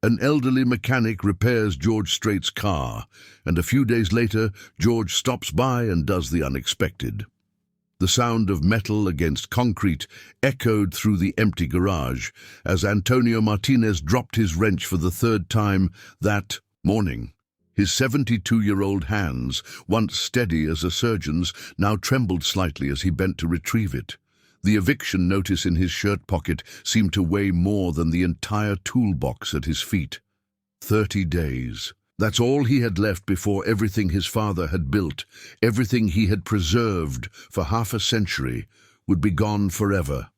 An elderly mechanic repairs George Strait's car, and a few days later, George stops by and does the unexpected. The sound of metal against concrete echoed through the empty garage as Antonio Martinez dropped his wrench for the third time that morning. His 72-year-old hands, once steady as a surgeon's, now trembled slightly as he bent to retrieve it. The eviction notice in his shirt pocket seemed to weigh more than the entire toolbox at his feet. 30 days. That's all he had left before everything his father had built, everything he had preserved for half a century, would be gone forever.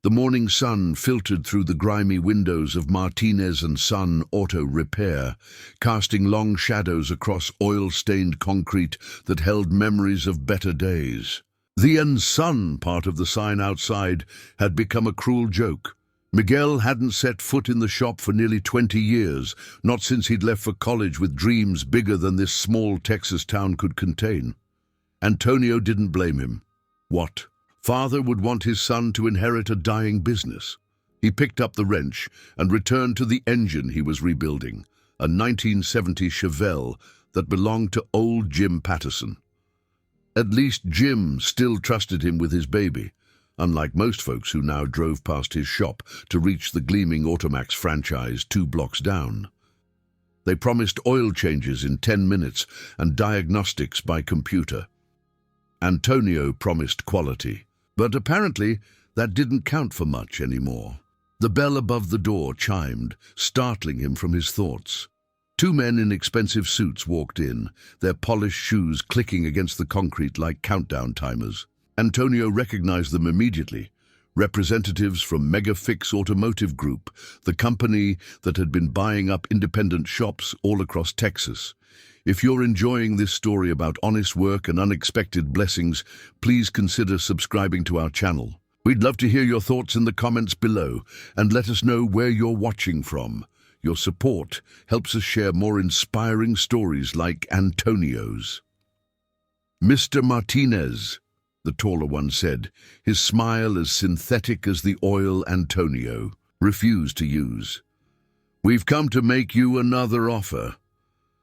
The morning sun filtered through the grimy windows of Martinez & Son Auto Repair, casting long shadows across oil-stained concrete that held memories of better days. The "& Son" part of the sign outside had become a cruel joke. Miguel hadn't set foot in the shop for nearly 20 years, not since he'd left for college with dreams bigger than this small Texas town could contain. Antonio didn't blame him. What? Father would want his son to inherit a dying business. He picked up the wrench and returned to the engine he was rebuilding, a 1970 Chevelle that belonged to old Jim Patterson. At least Jim still trusted him with his baby, unlike most folks who now drove past his shop to reach the gleaming Automax franchise 2 blocks down. They promised oil changes in 10 minutes and diagnostics by computer. Antonio promised quality, but apparently that didn't count for much anymore. The bell above the door chimed, startling him from his thoughts. 2 men in expensive suits walked in, their polished shoes clicking against the concrete like countdown timers. Antonio recognized them immediately. Representatives from Megafix Automotive Group, the company that had been buying up independent shops all across Texas. If you're enjoying this story about honest work and unexpected blessings, please consider subscribing to our channel. We'd love to hear your thoughts in the comments below, and let us know where you're watching from. Your support helps us share more inspiring stories like Antonio's. "Mr. Martinez," the taller one said, his smile as synthetic as the oil Antonio refused to use. "We've come to make you another offer."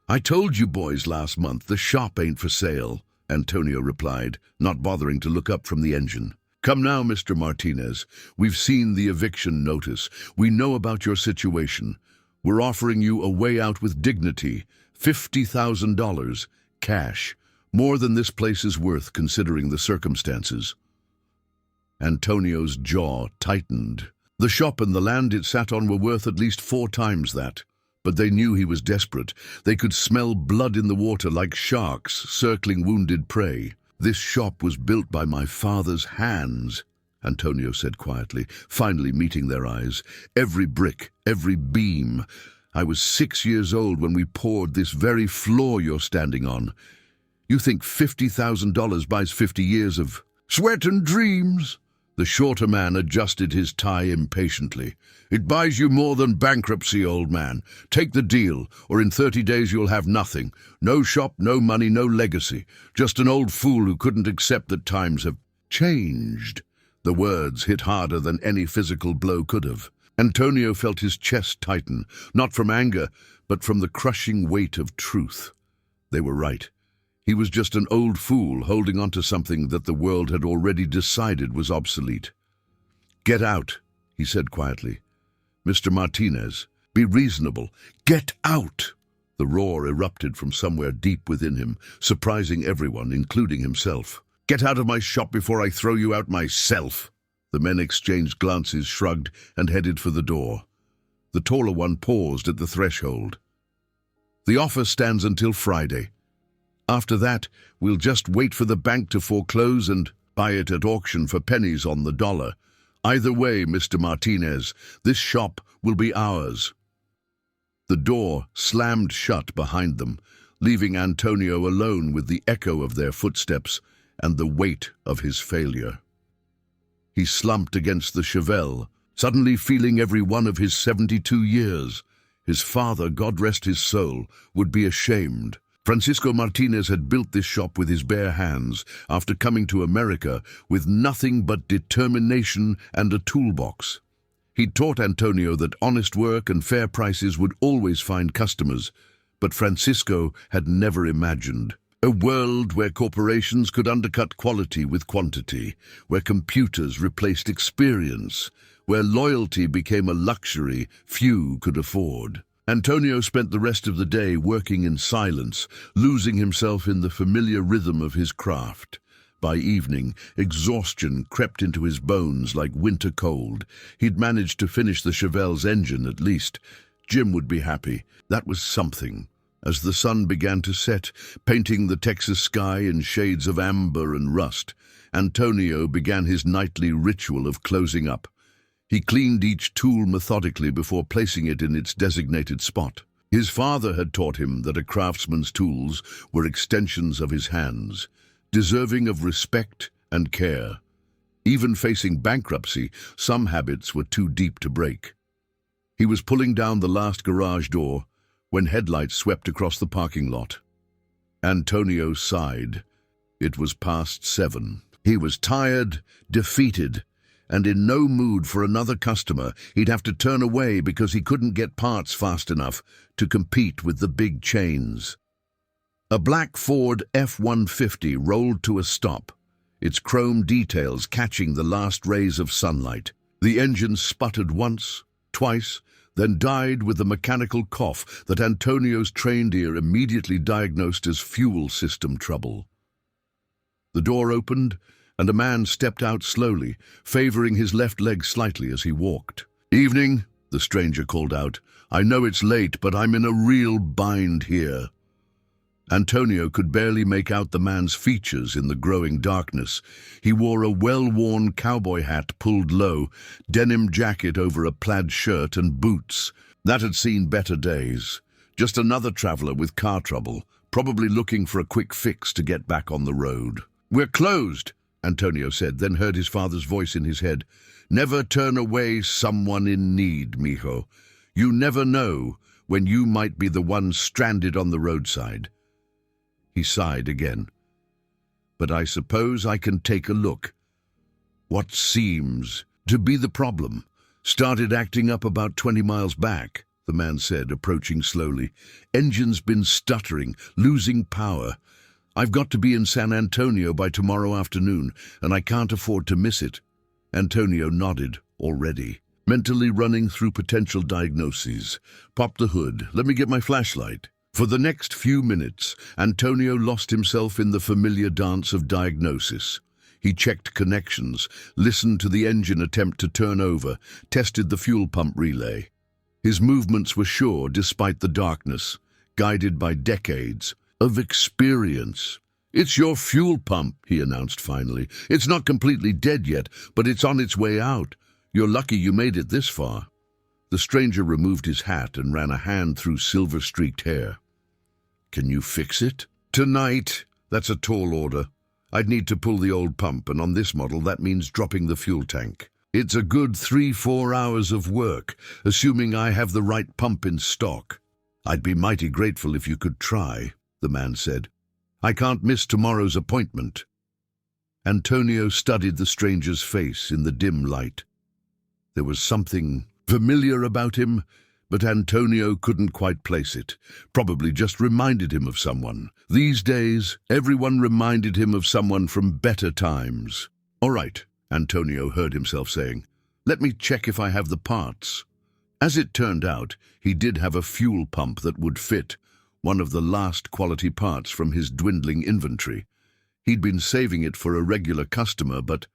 "I told you boys last month the shop ain't for sale," Antonio replied, not bothering to look up from the engine. "Come now, Mr. Martinez. We've seen the eviction notice. We know about your situation. We're offering you a way out with dignity, $50,000, cash, more than this place is worth considering the circumstances." Antonio's jaw tightened. The shop and the land it sat on were worth at least 4 times that. But they knew he was desperate. They could smell blood in the water like sharks circling wounded prey. "This shop was built by my father's hands," Antonio said quietly, finally meeting their eyes. "Every brick, every beam. I was 6 years old when we poured this very floor you're standing on. You think $50,000 buys 50 years of sweat and dreams?" The shorter man adjusted his tie impatiently. "It buys you more than bankruptcy, old man. Take the deal, or in 30 days you'll have nothing. No shop, no money, no legacy. Just an old fool who couldn't accept that times have changed." The words hit harder than any physical blow could have. Antonio felt his chest tighten, not from anger, but from the crushing weight of truth. They were right. He was just an old fool holding on to something that the world had already decided was obsolete. "Get out," he said quietly. "Mr. Martinez, be reasonable. Get out!" The roar erupted from somewhere deep within him, surprising everyone, including himself. "Get out of my shop before I throw you out myself." The men exchanged glances, shrugged, and headed for the door. The taller one paused at the threshold. "The offer stands until Friday. After that, we'll just wait for the bank to foreclose and buy it at auction for pennies on the dollar. Either way, Mr. Martinez, this shop will be ours." The door slammed shut behind them, leaving Antonio alone with the echo of their footsteps and the weight of his failure. He slumped against the Chevelle, suddenly feeling every one of his 72 years. His father, God rest his soul, would be ashamed. Francisco Martinez had built this shop with his bare hands after coming to America with nothing but determination and a toolbox. He'd taught Antonio that honest work and fair prices would always find customers, but Francisco had never imagined a world where corporations could undercut quality with quantity, where computers replaced experience, where loyalty became a luxury few could afford. Antonio spent the rest of the day working in silence, losing himself in the familiar rhythm of his craft. By evening, exhaustion crept into his bones like winter cold. He'd managed to finish the Chevelle's engine at least. Jim would be happy. That was something. As the sun began to set, painting the Texas sky in shades of amber and rust, Antonio began his nightly ritual of closing up. He cleaned each tool methodically before placing it in its designated spot. His father had taught him that a craftsman's tools were extensions of his hands, deserving of respect and care. Even facing bankruptcy, some habits were too deep to break. He was pulling down the last garage door when headlights swept across the parking lot. Antonio sighed. It was past 7. He was tired, defeated, and in no mood for another customer. He'd have to turn away because he couldn't get parts fast enough to compete with the big chains. A black Ford F-150 rolled to a stop, its chrome details catching the last rays of sunlight. The engine sputtered once, twice, then died with a mechanical cough that Antonio's trained ear immediately diagnosed as fuel system trouble. The door opened, and a man stepped out slowly, favoring his left leg slightly as he walked. "Evening," the stranger called out. "I know it's late, but I'm in a real bind here." Antonio could barely make out the man's features in the growing darkness. He wore a well-worn cowboy hat pulled low, denim jacket over a plaid shirt and boots. That had seen better days. Just another traveler with car trouble, probably looking for a quick fix to get back on the road. "We're closed," Antonio said, then heard his father's voice in his head. "Never turn away someone in need, mijo. You never know when you might be the one stranded on the roadside." He sighed again. "But I suppose I can take a look." What seems to be the problem started acting up about 20 miles back, the man said, approaching slowly. "Engine's been stuttering, losing power. I've got to be in San Antonio by tomorrow afternoon, and I can't afford to miss it." Antonio nodded, already, mentally running through potential diagnoses. "Pop the hood. Let me get my flashlight." For the next few minutes, Antonio lost himself in the familiar dance of diagnosis. He checked connections, listened to the engine attempt to turn over, tested the fuel pump relay. His movements were sure despite the darkness, guided by decades of experience. "It's your fuel pump," he announced finally. "It's not completely dead yet, but it's on its way out. You're lucky you made it this far." The stranger removed his hat and ran a hand through silver-streaked hair. "Can you fix it?" "Tonight. That's a tall order. I'd need to pull the old pump, and on this model that means dropping the fuel tank. It's a good 3-4 hours of work, assuming I have the right pump in stock." "I'd be mighty grateful if you could try," the man said. "I can't miss tomorrow's appointment." Antonio studied the stranger's face in the dim light. There was something familiar about him, but Antonio couldn't quite place it. Probably just reminded him of someone. These days, everyone reminded him of someone from better times. "All right," Antonio heard himself saying. "Let me check if I have the parts." As it turned out, he did have a fuel pump that would fit, one of the last quality parts from his dwindling inventory. He'd been saving it for a regular customer, but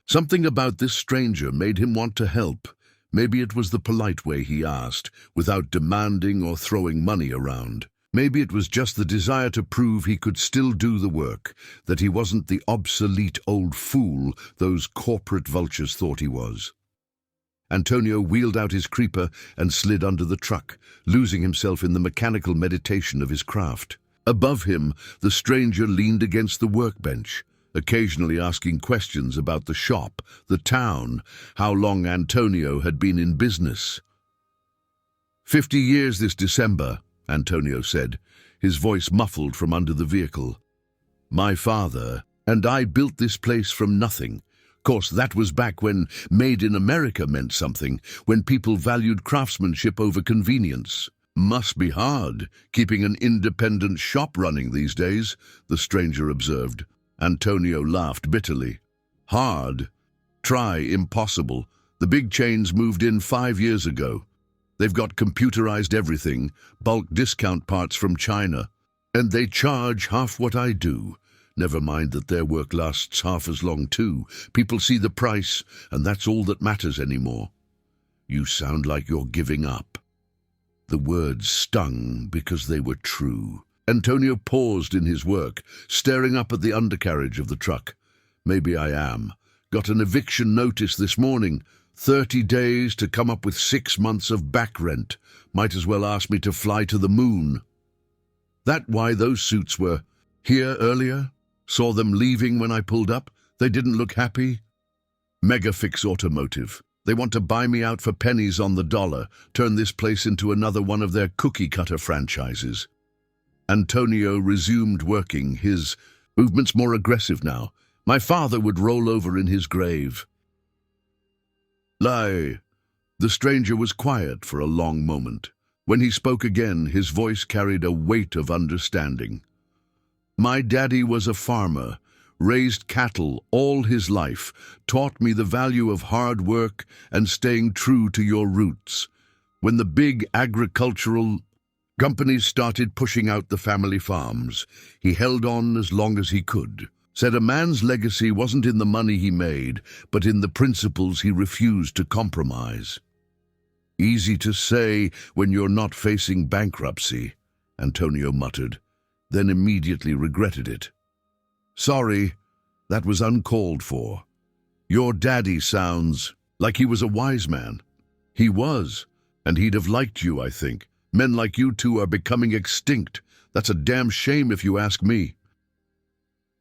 something about this stranger made him want to help. Maybe it was the polite way he asked, without demanding or throwing money around. Maybe it was just the desire to prove he could still do the work, that he wasn't the obsolete old fool those corporate vultures thought he was. Antonio wheeled out his creeper and slid under the truck, losing himself in the mechanical meditation of his craft. Above him, the stranger leaned against the workbench, occasionally asking questions about the shop, the town, how long Antonio had been in business. 50 years this December, Antonio said, his voice muffled from under the vehicle. "My father and I built this place from nothing, Course, that was back when Made in America meant something, when people valued craftsmanship over convenience. Must be hard, keeping an independent shop running these days, the stranger observed. Antonio laughed bitterly. Hard? Try impossible. The big chains moved in 5 years ago. They've got computerized everything, bulk discount parts from China. And they charge half what I do. Never mind that their work lasts half as long too. People see the price, and that's all that matters anymore. You sound like you're giving up. The words stung because they were true. Antonio paused in his work, staring up at the undercarriage of the truck. Maybe I am. Got an eviction notice this morning. 30 days to come up with 6 months of back rent. Might as well ask me to fly to the moon. That why those suits were here earlier? Saw them leaving when I pulled up. They didn't look happy. Megafix Automotive. They want to buy me out for pennies on the dollar, turn this place into another one of their cookie-cutter franchises. Antonio resumed working, his movements more aggressive now. My father would roll over in his grave. Lie. The stranger was quiet for a long moment. When he spoke again, his voice carried a weight of understanding. My daddy was a farmer, raised cattle all his life, taught me the value of hard work and staying true to your roots. When the big agricultural companies started pushing out the family farms, he held on as long as he could. Said a man's legacy wasn't in the money he made, but in the principles he refused to compromise. Easy to say when you're not facing bankruptcy, Antonio muttered, then immediately regretted it. Sorry, that was uncalled for. Your daddy sounds like he was a wise man. He was, and he'd have liked you, I think. Men like you two are becoming extinct. That's a damn shame if you ask me.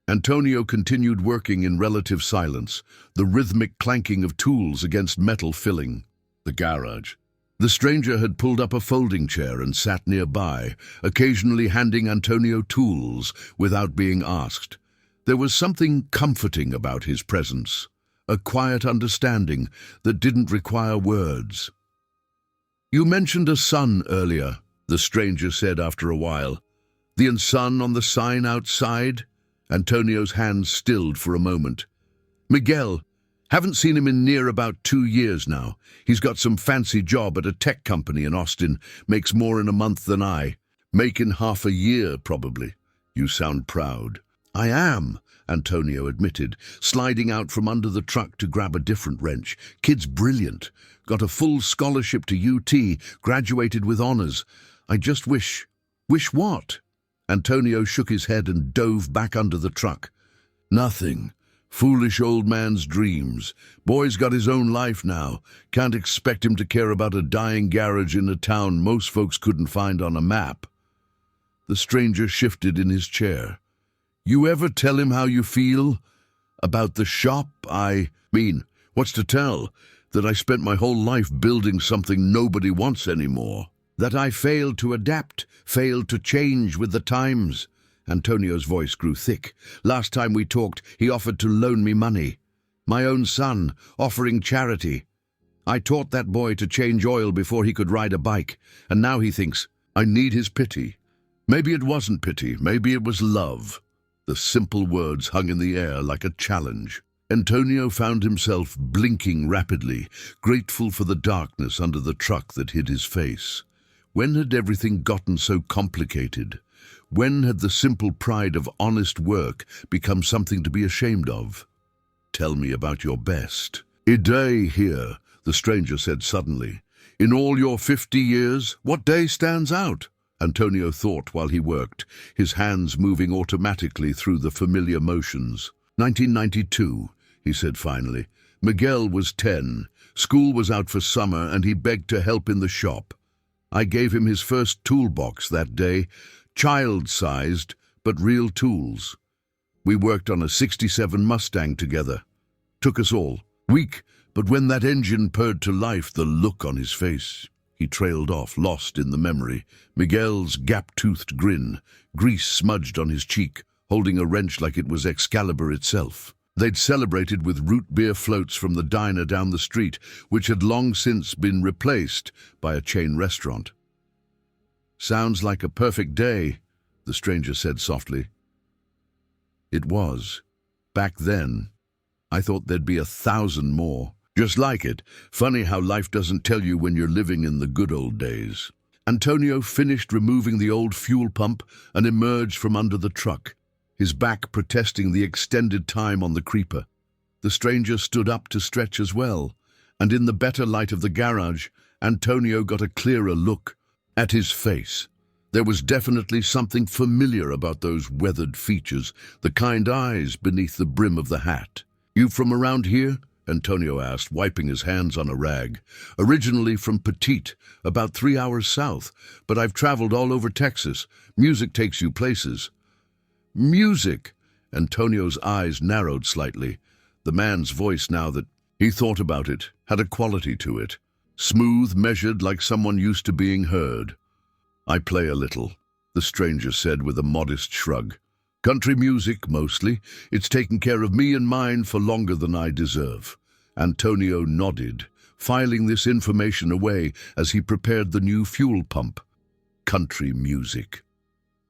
Antonio continued working in relative silence, the rhythmic clanking of tools against metal filling the garage. The stranger had pulled up a folding chair and sat nearby, occasionally handing Antonio tools without being asked. There was something comforting about his presence, a quiet understanding that didn't require words. You mentioned a son earlier, the stranger said after a while. The sun on the sign outside? Antonio's hands stilled for a moment. Miguel. Haven't seen him in near about 2 years now. He's got some fancy job at a tech company in Austin. Makes more in a month than I. Making half a year, probably. You sound proud. I am, Antonio admitted, sliding out from under the truck to grab a different wrench. Kid's brilliant. Got a full scholarship to UT. Graduated with honors. I just wish... Wish what? Antonio shook his head and dove back under the truck. Nothing. Foolish old man's dreams. Boy's got his own life now. Can't expect him to care about a dying garage in a town most folks couldn't find on a map. The stranger shifted in his chair. You ever tell him how you feel? About the shop? I mean, what's to tell? That I spent my whole life building something nobody wants anymore. That I failed to adapt, failed to change with the times. Antonio's voice grew thick. Last time we talked, he offered to loan me money. My own son, offering charity. I taught that boy to change oil before he could ride a bike, and now he thinks, I need his pity. Maybe it wasn't pity, maybe it was love. The simple words hung in the air like a challenge. Antonio found himself blinking rapidly, grateful for the darkness under the truck that hid his face. When had everything gotten so complicated? When had the simple pride of honest work become something to be ashamed of? Tell me about your best. A day here, the stranger said suddenly. In all your 50 years, what day stands out? Antonio thought while he worked, his hands moving automatically through the familiar motions. 1992, he said finally. Miguel was 10. School was out for summer and he begged to help in the shop. I gave him his first toolbox that day, child-sized, but real tools. We worked on a '67 Mustang together. Took us all. Weak, but when that engine purred to life, the look on his face. He trailed off, lost in the memory. Miguel's gap-toothed grin, grease smudged on his cheek, holding a wrench like it was Excalibur itself. They'd celebrated with root beer floats from the diner down the street, which had long since been replaced by a chain restaurant. "Sounds like a perfect day," the stranger said softly. It was. Back then, I thought there'd be 1,000 more. Just like it. Funny how life doesn't tell you when you're living in the good old days. Antonio finished removing the old fuel pump and emerged from under the truck, his back protesting the extended time on the creeper. The stranger stood up to stretch as well, and in the better light of the garage, Antonio got a clearer look at his face. There was definitely something familiar about those weathered features, the kind eyes beneath the brim of the hat. "You from around here?" Antonio asked, wiping his hands on a rag. "Originally from Petite, about 3 hours south, but I've traveled all over Texas. Music takes you places." "Music?" Antonio's eyes narrowed slightly. The man's voice, now that he thought about it, had a quality to it. Smooth, measured, like someone used to being heard. "I play a little," the stranger said with a modest shrug. "Country music, mostly. It's taken care of me and mine for longer than I deserve." Antonio nodded, filing this information away as he prepared the new fuel pump. Country music.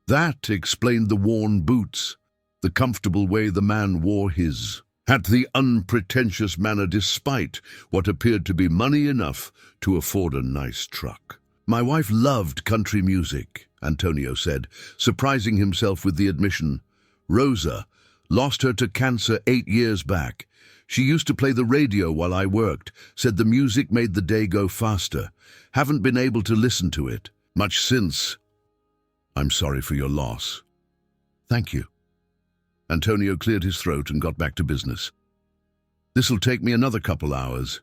That explained the worn boots, the comfortable way the man wore his hat, the unpretentious manner despite what appeared to be money enough to afford a nice truck. "My wife loved country music," Antonio said, surprising himself with the admission. "Rosa lost her to cancer 8 years back. She used to play the radio while I worked, said the music made the day go faster. Haven't been able to listen to it much since." "I'm sorry for your loss." "Thank you." Antonio cleared his throat and got back to business. "This'll take me another couple hours.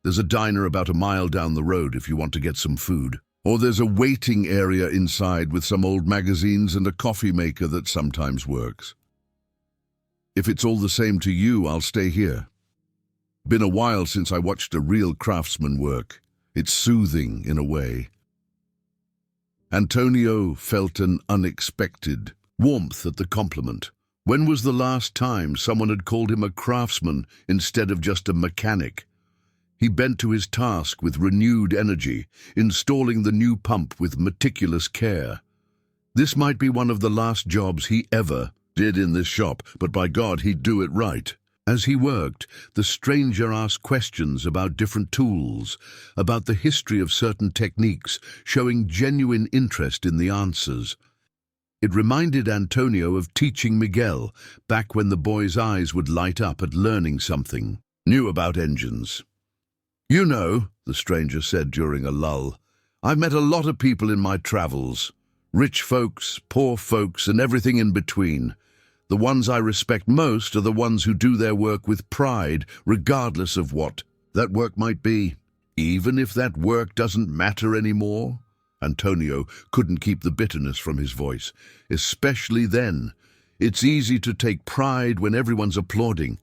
There's a diner about a mile down the road if you want to get some food. Or there's a waiting area inside with some old magazines and a coffee maker that sometimes works. If it's all the same to you, I'll stay here. Been a while since I watched a real craftsman work. It's soothing in a way." Antonio felt an unexpected warmth at the compliment. When was the last time someone had called him a craftsman instead of just a mechanic? He bent to his task with renewed energy, installing the new pump with meticulous care. This might be one of the last jobs he ever did in this shop, but by God, he'd do it right. As he worked, the stranger asked questions about different tools, about the history of certain techniques, showing genuine interest in the answers. It reminded Antonio of teaching Miguel, back when the boy's eyes would light up at learning something new about engines. "You know," the stranger said during a lull, "I've met a lot of people in my travels. Rich folks, poor folks, and everything in between. The ones I respect most are the ones who do their work with pride, regardless of what that work might be. Even if that work doesn't matter anymore." Antonio couldn't keep the bitterness from his voice. "Especially then. It's easy to take pride when everyone's applauding.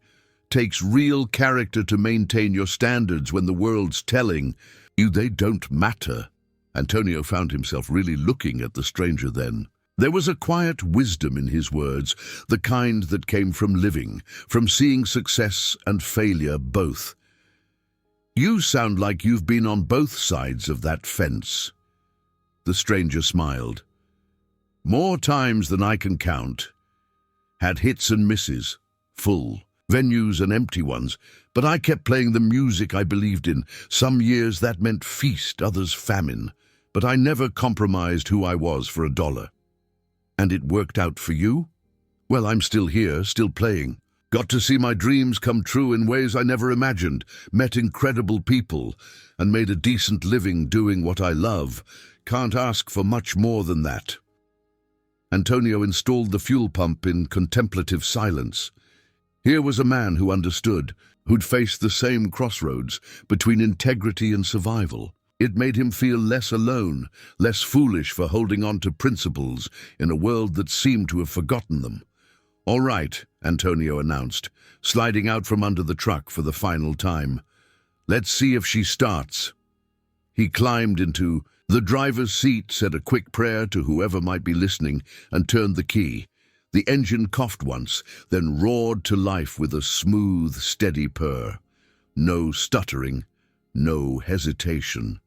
Takes real character to maintain your standards when the world's telling you they don't matter." Antonio found himself really looking at the stranger then. There was a quiet wisdom in his words, the kind that came from living, from seeing success and failure both. "You sound like you've been on both sides of that fence." The stranger smiled. "More times than I can count. Had hits and misses, full venues and empty ones, but I kept playing the music I believed in. Some years that meant feast, others famine, but I never compromised who I was for $1. "And it worked out for you?" "Well, I'm still here, still playing. Got to see my dreams come true in ways I never imagined, met incredible people, and made a decent living doing what I love. Can't ask for much more than that." Antonio installed the fuel pump in contemplative silence. Here was a man who understood, who'd faced the same crossroads between integrity and survival. It made him feel less alone, less foolish for holding on to principles in a world that seemed to have forgotten them. "All right," Antonio announced, sliding out from under the truck for the final time. "Let's see if she starts." He climbed into the driver's seat, said a quick prayer to whoever might be listening, and turned the key. The engine coughed once, then roared to life with a smooth, steady purr. No stuttering, no hesitation.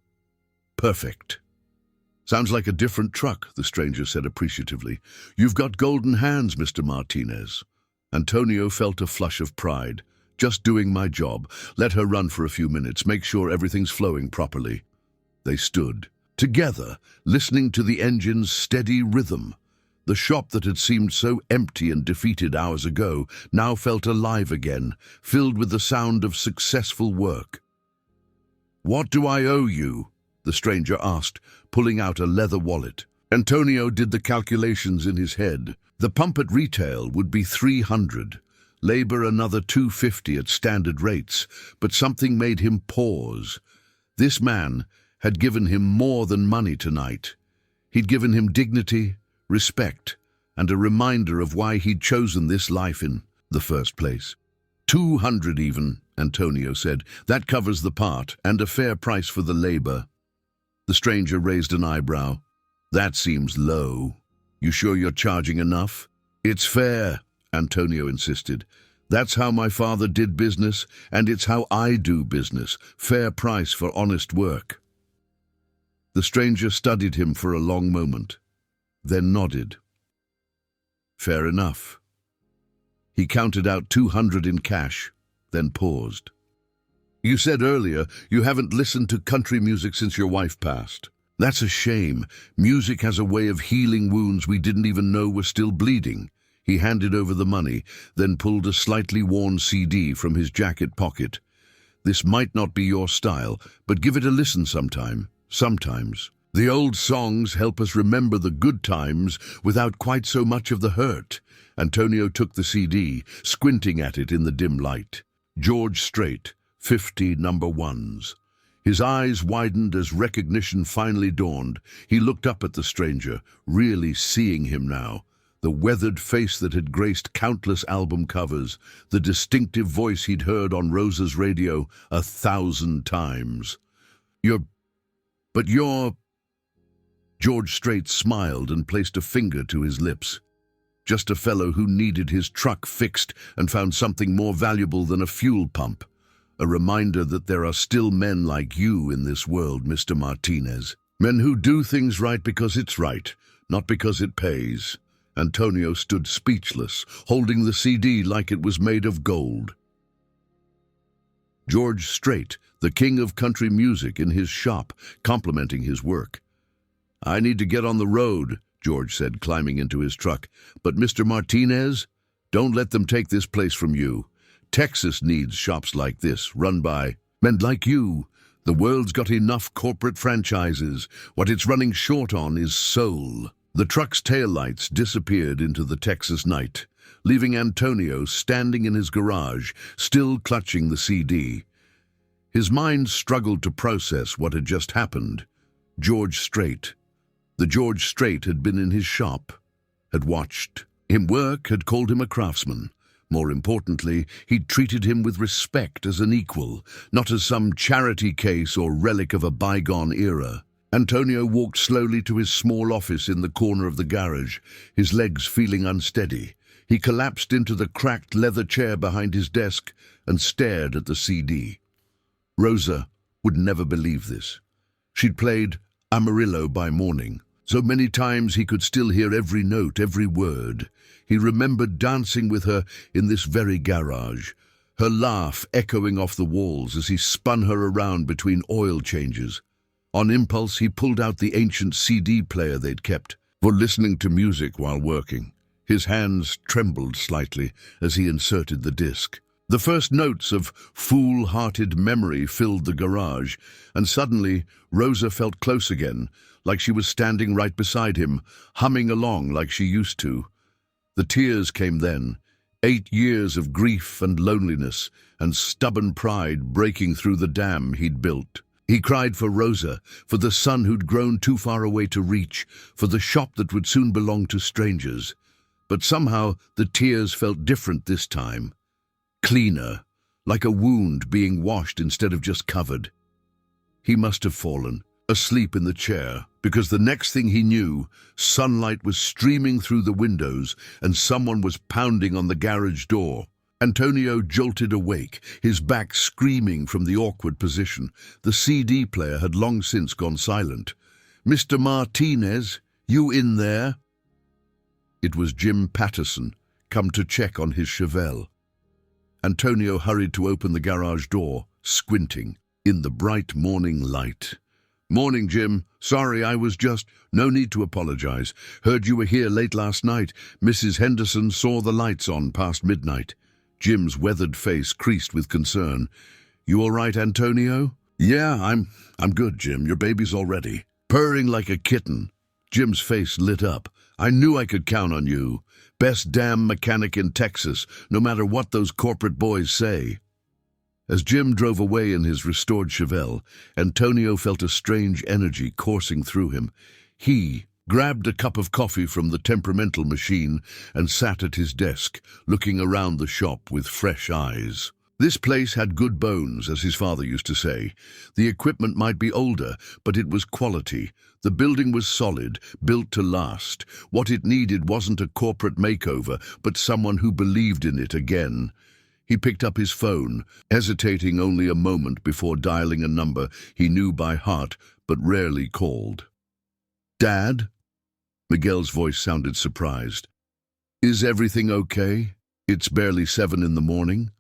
Perfect. Sounds like a different truck, the stranger said appreciatively. You've got golden hands, Mr. Martinez. Antonio felt a flush of pride. Just doing my job. Let her run for a few minutes, make sure everything's flowing properly. They stood, together, listening to the engine's steady rhythm. The shop that had seemed so empty and defeated hours ago now felt alive again, filled with the sound of successful work. What do I owe you? The stranger asked, pulling out a leather wallet. Antonio did the calculations in his head. The pump at retail would be $300, labor another $250 at standard rates, but something made him pause. This man had given him more than money tonight. He'd given him dignity, respect, and a reminder of why he'd chosen this life in the first place. $200 even, Antonio said. That covers the part, and a fair price for the labor. The stranger raised an eyebrow. That seems low. You sure you're charging enough? It's fair, Antonio insisted. That's how my father did business, and it's how I do business. Fair price for honest work. The stranger studied him for a long moment, then nodded. Fair enough. He counted out $200 in cash, then paused. You said earlier you haven't listened to country music since your wife passed. That's a shame. Music has a way of healing wounds we didn't even know were still bleeding. He handed over the money, then pulled a slightly worn CD from his jacket pocket. This might not be your style, but give it a listen sometime. Sometimes. The old songs help us remember the good times without quite so much of the hurt. Antonio took the CD, squinting at it in the dim light. George Strait, 50 number ones. His eyes widened as recognition finally dawned. He looked up at the stranger, really seeing him now. The weathered face that had graced countless album covers, the distinctive voice he'd heard on Rosa's radio 1,000 times. You're... George Strait smiled and placed a finger to his lips. Just a fellow who needed his truck fixed and found something more valuable than a fuel pump. A reminder that there are still men like you in this world, Mr. Martinez. Men who do things right because it's right, not because it pays. Antonio stood speechless, holding the CD like it was made of gold. George Strait, the king of country music, in his shop, complimenting his work. I need to get on the road, George said, climbing into his truck. But Mr. Martinez, don't let them take this place from you. Texas needs shops like this, run by men like you. The world's got enough corporate franchises. What it's running short on is soul. The truck's taillights disappeared into the Texas night, leaving Antonio standing in his garage, still clutching the CD. His mind struggled to process what had just happened. George Strait. The George Strait had been in his shop, had watched him work, had called him a craftsman. More importantly, he'd treated him with respect as an equal, not as some charity case or relic of a bygone era. Antonio walked slowly to his small office in the corner of the garage, his legs feeling unsteady. He collapsed into the cracked leather chair behind his desk and stared at the CD. Rosa would never believe this. She'd played Amarillo by morning. So many times he could still hear every note, every word. He remembered dancing with her in this very garage, her laugh echoing off the walls as he spun her around between oil changes. On impulse, he pulled out the ancient CD player they'd kept for listening to music while working. His hands trembled slightly as he inserted the disc. The first notes of fool-hearted memory filled the garage, and suddenly Rosa felt close again, like she was standing right beside him, humming along like she used to. The tears came then, 8 years of grief and loneliness and stubborn pride breaking through the dam he'd built. He cried for Rosa, for the son who'd grown too far away to reach, for the shop that would soon belong to strangers. But somehow the tears felt different this time. Cleaner, like a wound being washed instead of just covered. He must have fallen. asleep in the chair, because the next thing he knew, sunlight was streaming through the windows and someone was pounding on the garage door. Antonio jolted awake, his back screaming from the awkward position. The CD player had long since gone silent. "Mr. Martinez, you in there?" It was Jim Patterson, come to check on his Chevelle. Antonio hurried to open the garage door, squinting, in the bright morning light. "Morning, Jim. Sorry, I was just—" "No need to apologize. Heard you were here late last night. Mrs. Henderson saw the lights on past midnight." Jim's weathered face creased with concern. "You all right, Antonio?" "Yeah, I'm good, Jim. Your baby's all ready. Purring like a kitten." Jim's face lit up. "I knew I could count on you. Best damn mechanic in Texas, no matter what those corporate boys say." As Jim drove away in his restored Chevelle, Antonio felt a strange energy coursing through him. He grabbed a cup of coffee from the temperamental machine and sat at his desk, looking around the shop with fresh eyes. This place had good bones, as his father used to say. The equipment might be older, but it was quality. The building was solid, built to last. What it needed wasn't a corporate makeover, but someone who believed in it again. He picked up his phone, hesitating only a moment before dialing a number he knew by heart but rarely called. "Dad?" Miguel's voice sounded surprised. "Is everything okay? It's barely 7 in the morning."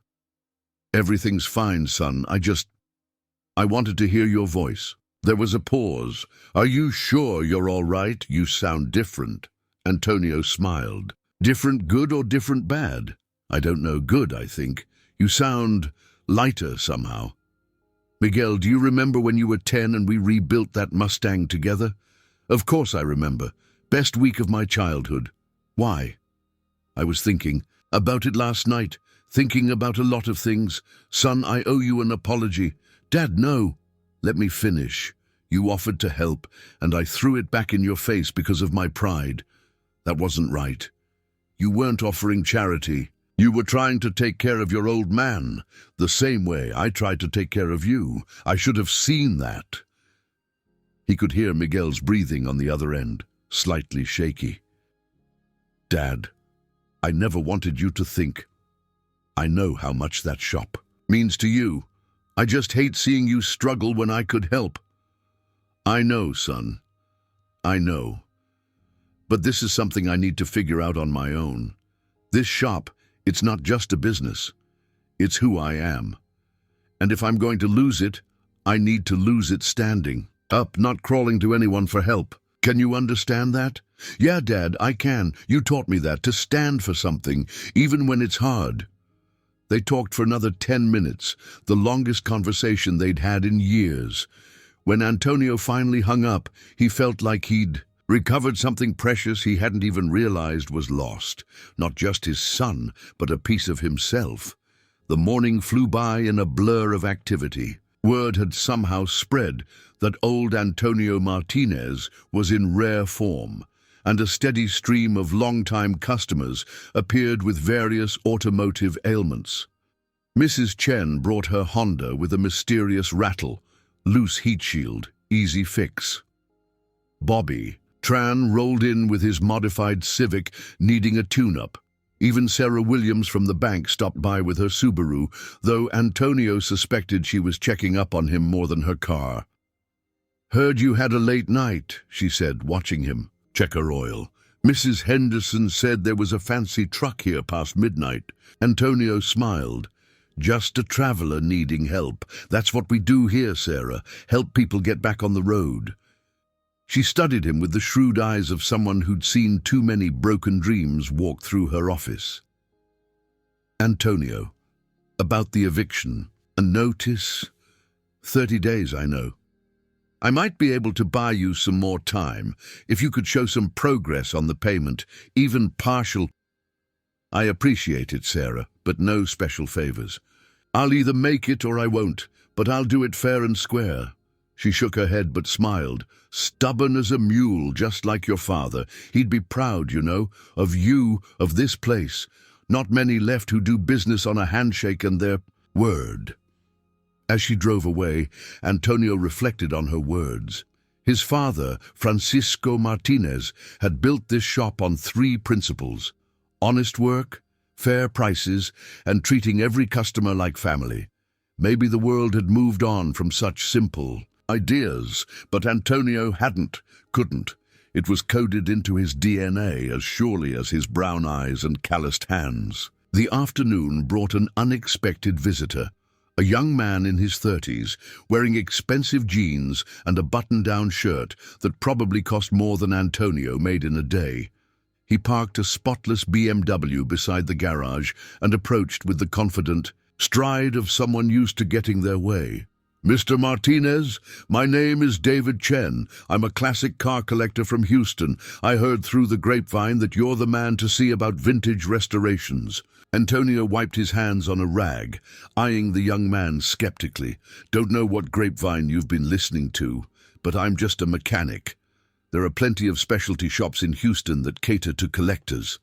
"Everything's fine, son. I wanted to hear your voice." There was a pause. "Are you sure you're all right? You sound different." Antonio smiled. "Different good or different bad?" "I don't know. Good, I think. You sound lighter somehow." "Miguel, do you remember when you were 10 and we rebuilt that Mustang together?" "Of course I remember. Best week of my childhood." "Why?" "I was thinking about it last night. Thinking about a lot of things. Son, I owe you an apology." "Dad, no." "Let me finish. You offered to help, and I threw it back in your face because of my pride. That wasn't right. You weren't offering charity. You were trying to take care of your old man, the same way I tried to take care of you. I should have seen that." He could hear Miguel's breathing on the other end, slightly shaky. "Dad, I never wanted you to think. I know how much that shop means to you. I just hate seeing you struggle when I could help." "I know, son. I know. But this is something I need to figure out on my own. This shop, it's not just a business. It's who I am. And if I'm going to lose it, I need to lose it standing up, not crawling to anyone for help. Can you understand that?" "Yeah, Dad, I can. You taught me that, to stand for something, even when it's hard." They talked for another 10 minutes, the longest conversation they'd had in years. When Antonio finally hung up, he felt like he'd recovered something precious he hadn't even realized was lost. Not just his son, but a piece of himself. The morning flew by in a blur of activity. Word had somehow spread that old Antonio Martinez was in rare form, and a steady stream of long-time customers appeared with various automotive ailments. Mrs. Chen brought her Honda with a mysterious rattle, loose heat shield, easy fix. Bobby Tran rolled in with his modified Civic needing a tune-up. Even Sarah Williams from the bank stopped by with her Subaru, though Antonio suspected she was checking up on him more than her car. "Heard you had a late night," she said, watching him. "Check her oil. Mrs. Henderson said there was a fancy truck here past midnight." Antonio smiled. "Just a traveler needing help. That's what we do here, Sarah. Help people get back on the road." She studied him with the shrewd eyes of someone who'd seen too many broken dreams walk through her office. "Antonio, about the eviction. A notice? 30 days, I know. I might be able to buy you some more time if you could show some progress on the payment, even partial." "I appreciate it, Sarah, but no special favors. I'll either make it or I won't, but I'll do it fair and square." She shook her head but smiled. "Stubborn as a mule, just like your father. He'd be proud, you know, of you, of this place. Not many left who do business on a handshake and their word." As she drove away, Antonio reflected on her words. His father, Francisco Martinez, had built this shop on three principles: honest work, fair prices, and treating every customer like family. Maybe the world had moved on from such simple ideas, but Antonio couldn't. It was coded into his DNA as surely as his brown eyes and calloused hands. The afternoon brought an unexpected visitor, a young man in his 30s, wearing expensive jeans and a button-down shirt that probably cost more than Antonio made in a day. He parked a spotless BMW beside the garage and approached with the confident stride of someone used to getting their way. "Mr. Martinez, my name is David Chen. I'm a classic car collector from Houston. I heard through the grapevine that you're the man to see about vintage restorations." Antonio wiped his hands on a rag, eyeing the young man skeptically. "Don't know what grapevine you've been listening to, but I'm just a mechanic. There are plenty of specialty shops in Houston that cater to collectors."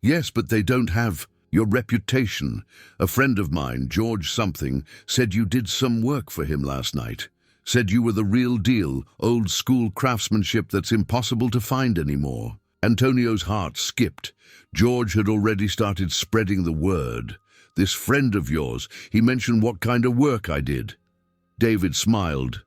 "Yes, but they don't have your reputation. A friend of mine, George something, said you did some work for him last night. Said you were the real deal, old-school craftsmanship that's impossible to find anymore." Antonio's heart skipped. George had already started spreading the word. "This friend of yours, he mentioned what kind of work I did." David smiled.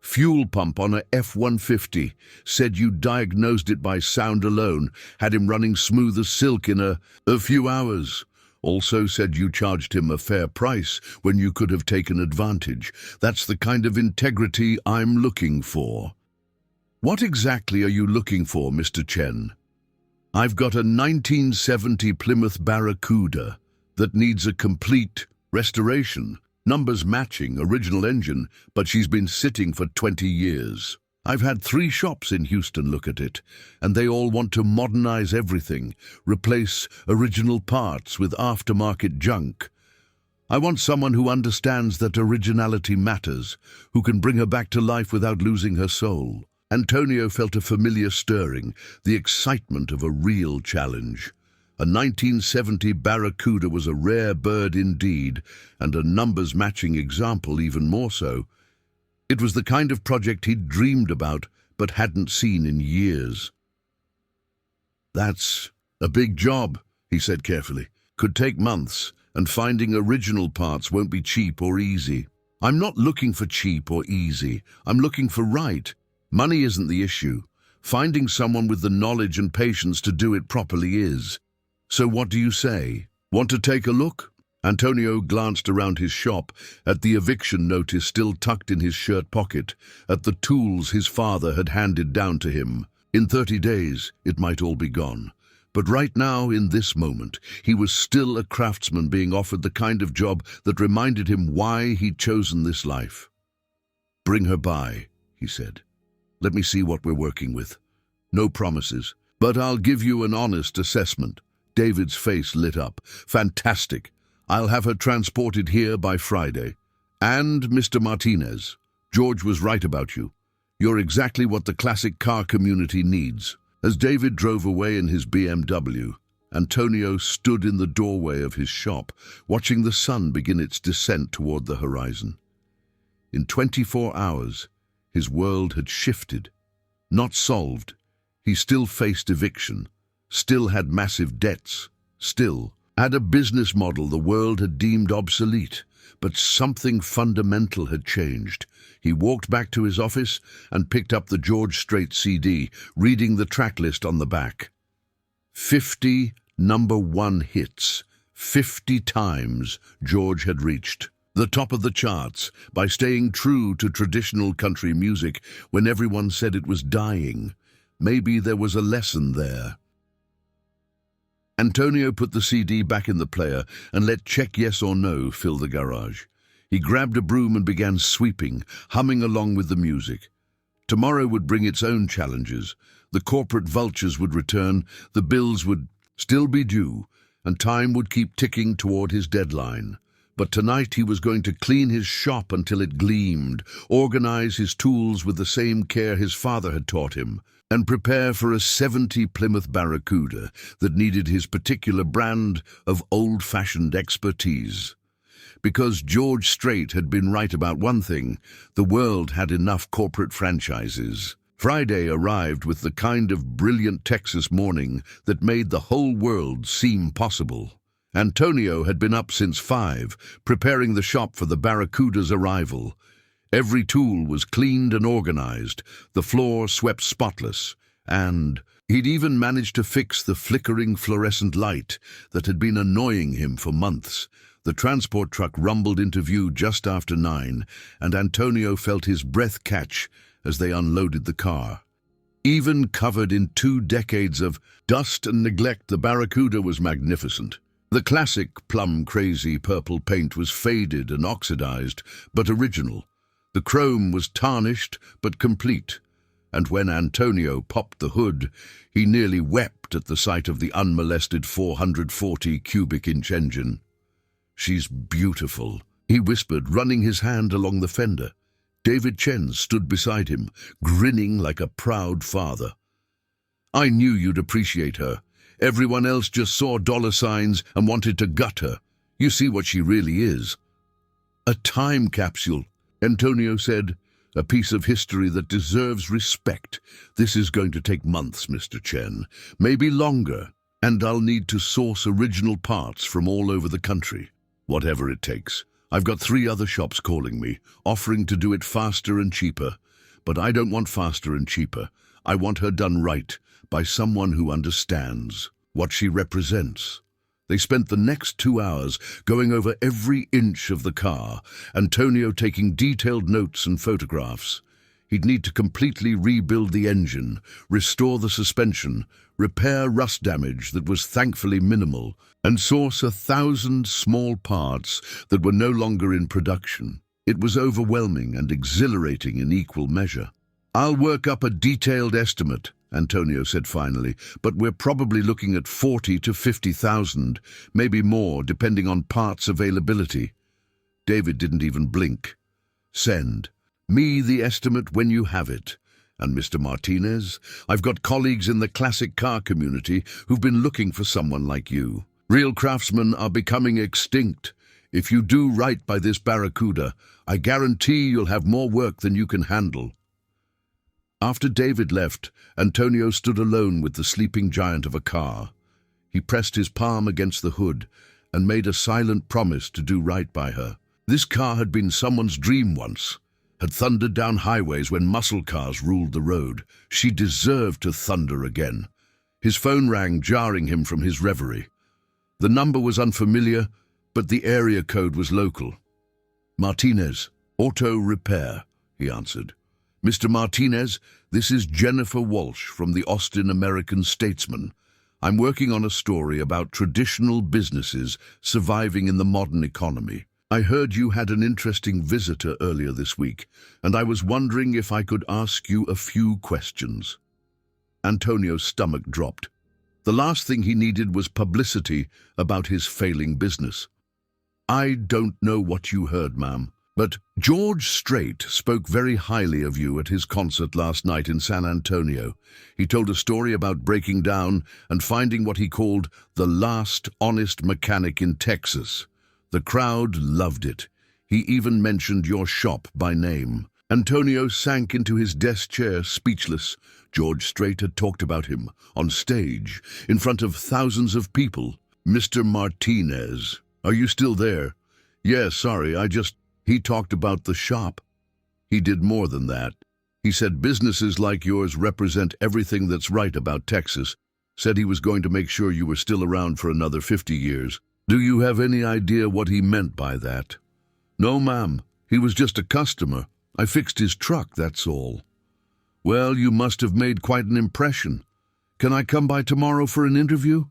"Fuel pump on a F-150. Said you diagnosed it by sound alone, had him running smooth as silk in a few hours. Also said you charged him a fair price when you could have taken advantage. That's the kind of integrity I'm looking for." "What exactly are you looking for, Mr. Chen?" "I've got a 1970 Plymouth Barracuda that needs a complete restoration. Numbers matching, original engine, but she's been sitting for 20 years. I've had 3 shops in Houston look at it, and they all want to modernize everything, replace original parts with aftermarket junk. I want someone who understands that originality matters, who can bring her back to life without losing her soul." Antonio felt a familiar stirring, the excitement of a real challenge. A 1970 Barracuda was a rare bird indeed, and a numbers-matching example even more so. It was the kind of project he'd dreamed about, but hadn't seen in years. "That's a big job," he said carefully. "Could take months, and finding original parts won't be cheap or easy." "I'm not looking for cheap or easy. I'm looking for right. Money isn't the issue. Finding someone with the knowledge and patience to do it properly is. So what do you say? Want to take a look?" Antonio glanced around his shop, at the eviction notice still tucked in his shirt pocket, at the tools his father had handed down to him. In 30 days, it might all be gone. But right now, in this moment, he was still a craftsman being offered the kind of job that reminded him why he'd chosen this life. "Bring her by," he said. "Let me see what we're working with. No promises, but I'll give you an honest assessment." David's face lit up. "Fantastic. I'll have her transported here by Friday. And, Mr. Martinez, George was right about you. You're exactly what the classic car community needs." As David drove away in his BMW, Antonio stood in the doorway of his shop, watching the sun begin its descent toward the horizon. In 24 hours, his world had shifted. Not solved. He still faced eviction, still had massive debts, still had a business model the world had deemed obsolete. But something fundamental had changed. He walked back to his office and picked up the George Strait CD, reading the track list on the back. 50 #1 hits. 50 times George had reached the top of the charts by staying true to traditional country music when everyone said it was dying. Maybe there was a lesson there. Antonio put the CD back in the player and let Check Yes or No fill the garage. He grabbed a broom and began sweeping, humming along with the music. Tomorrow would bring its own challenges. The corporate vultures would return, the bills would still be due, and time would keep ticking toward his deadline. But tonight he was going to clean his shop until it gleamed, organize his tools with the same care his father had taught him, and prepare for a 70 Plymouth Barracuda that needed his particular brand of old-fashioned expertise. Because George Strait had been right about one thing: the world had enough corporate franchises. Friday arrived with the kind of brilliant Texas morning that made the whole world seem possible. Antonio had been up since 5, preparing the shop for the Barracuda's arrival. Every tool was cleaned and organized, the floor swept spotless, and he'd even managed to fix the flickering fluorescent light that had been annoying him for months. The transport truck rumbled into view just after 9, and Antonio felt his breath catch as they unloaded the car. Even covered in 2 decades of dust and neglect, the Barracuda was magnificent. The classic plum-crazy purple paint was faded and oxidized, but original. The chrome was tarnished but complete, and when Antonio popped the hood, he nearly wept at the sight of the unmolested 440 cubic inch engine. "She's beautiful," he whispered, running his hand along the fender. David Chen stood beside him, grinning like a proud father. "I knew you'd appreciate her. Everyone else just saw dollar signs and wanted to gut her. You see what she really is." "A time capsule," Antonio said. "A piece of history that deserves respect. This is going to take months, Mr. Chen, maybe longer, and I'll need to source original parts from all over the country. Whatever it takes. I've got 3 other shops calling me, offering to do it faster and cheaper. But I don't want faster and cheaper. I want her done right, by someone who understands what she represents." They spent the next 2 hours going over every inch of the car, Antonio taking detailed notes and photographs. He'd need to completely rebuild the engine, restore the suspension, repair rust damage that was thankfully minimal, and source 1,000 small parts that were no longer in production. It was overwhelming and exhilarating in equal measure. "I'll work up a detailed estimate," Antonio said finally, "but we're probably looking at 40 to 50,000, maybe more, depending on parts availability." David didn't even blink. "Send me the estimate when you have it. And Mr. Martinez, I've got colleagues in the classic car community who've been looking for someone like you. Real craftsmen are becoming extinct. If you do right by this Barracuda, I guarantee you'll have more work than you can handle." After David left, Antonio stood alone with the sleeping giant of a car. He pressed his palm against the hood and made a silent promise to do right by her. This car had been someone's dream once, had thundered down highways when muscle cars ruled the road. She deserved to thunder again. His phone rang, jarring him from his reverie. The number was unfamiliar, but the area code was local. "Martinez, Auto Repair," he answered. "Mr. Martinez, this is Jennifer Walsh from the Austin American Statesman. I'm working on a story about traditional businesses surviving in the modern economy. I heard you had an interesting visitor earlier this week, and I was wondering if I could ask you a few questions." Antonio's stomach dropped. The last thing he needed was publicity about his failing business. "I don't know what you heard, ma'am, but George Strait spoke very highly of you at his concert last night in San Antonio. He told a story about breaking down and finding what he called the last honest mechanic in Texas. The crowd loved it. He even mentioned your shop by name." Antonio sank into his desk chair, speechless. George Strait had talked about him, on stage, in front of thousands of people. "Mr. Martinez, are you still there?" "Yes, sorry, He talked about the shop." "He did more than that. He said businesses like yours represent everything that's right about Texas. Said he was going to make sure you were still around for another 50 years. Do you have any idea what he meant by that?" "No, ma'am. He was just a customer. I fixed his truck, that's all." "Well, you must have made quite an impression. Can I come by tomorrow for an interview?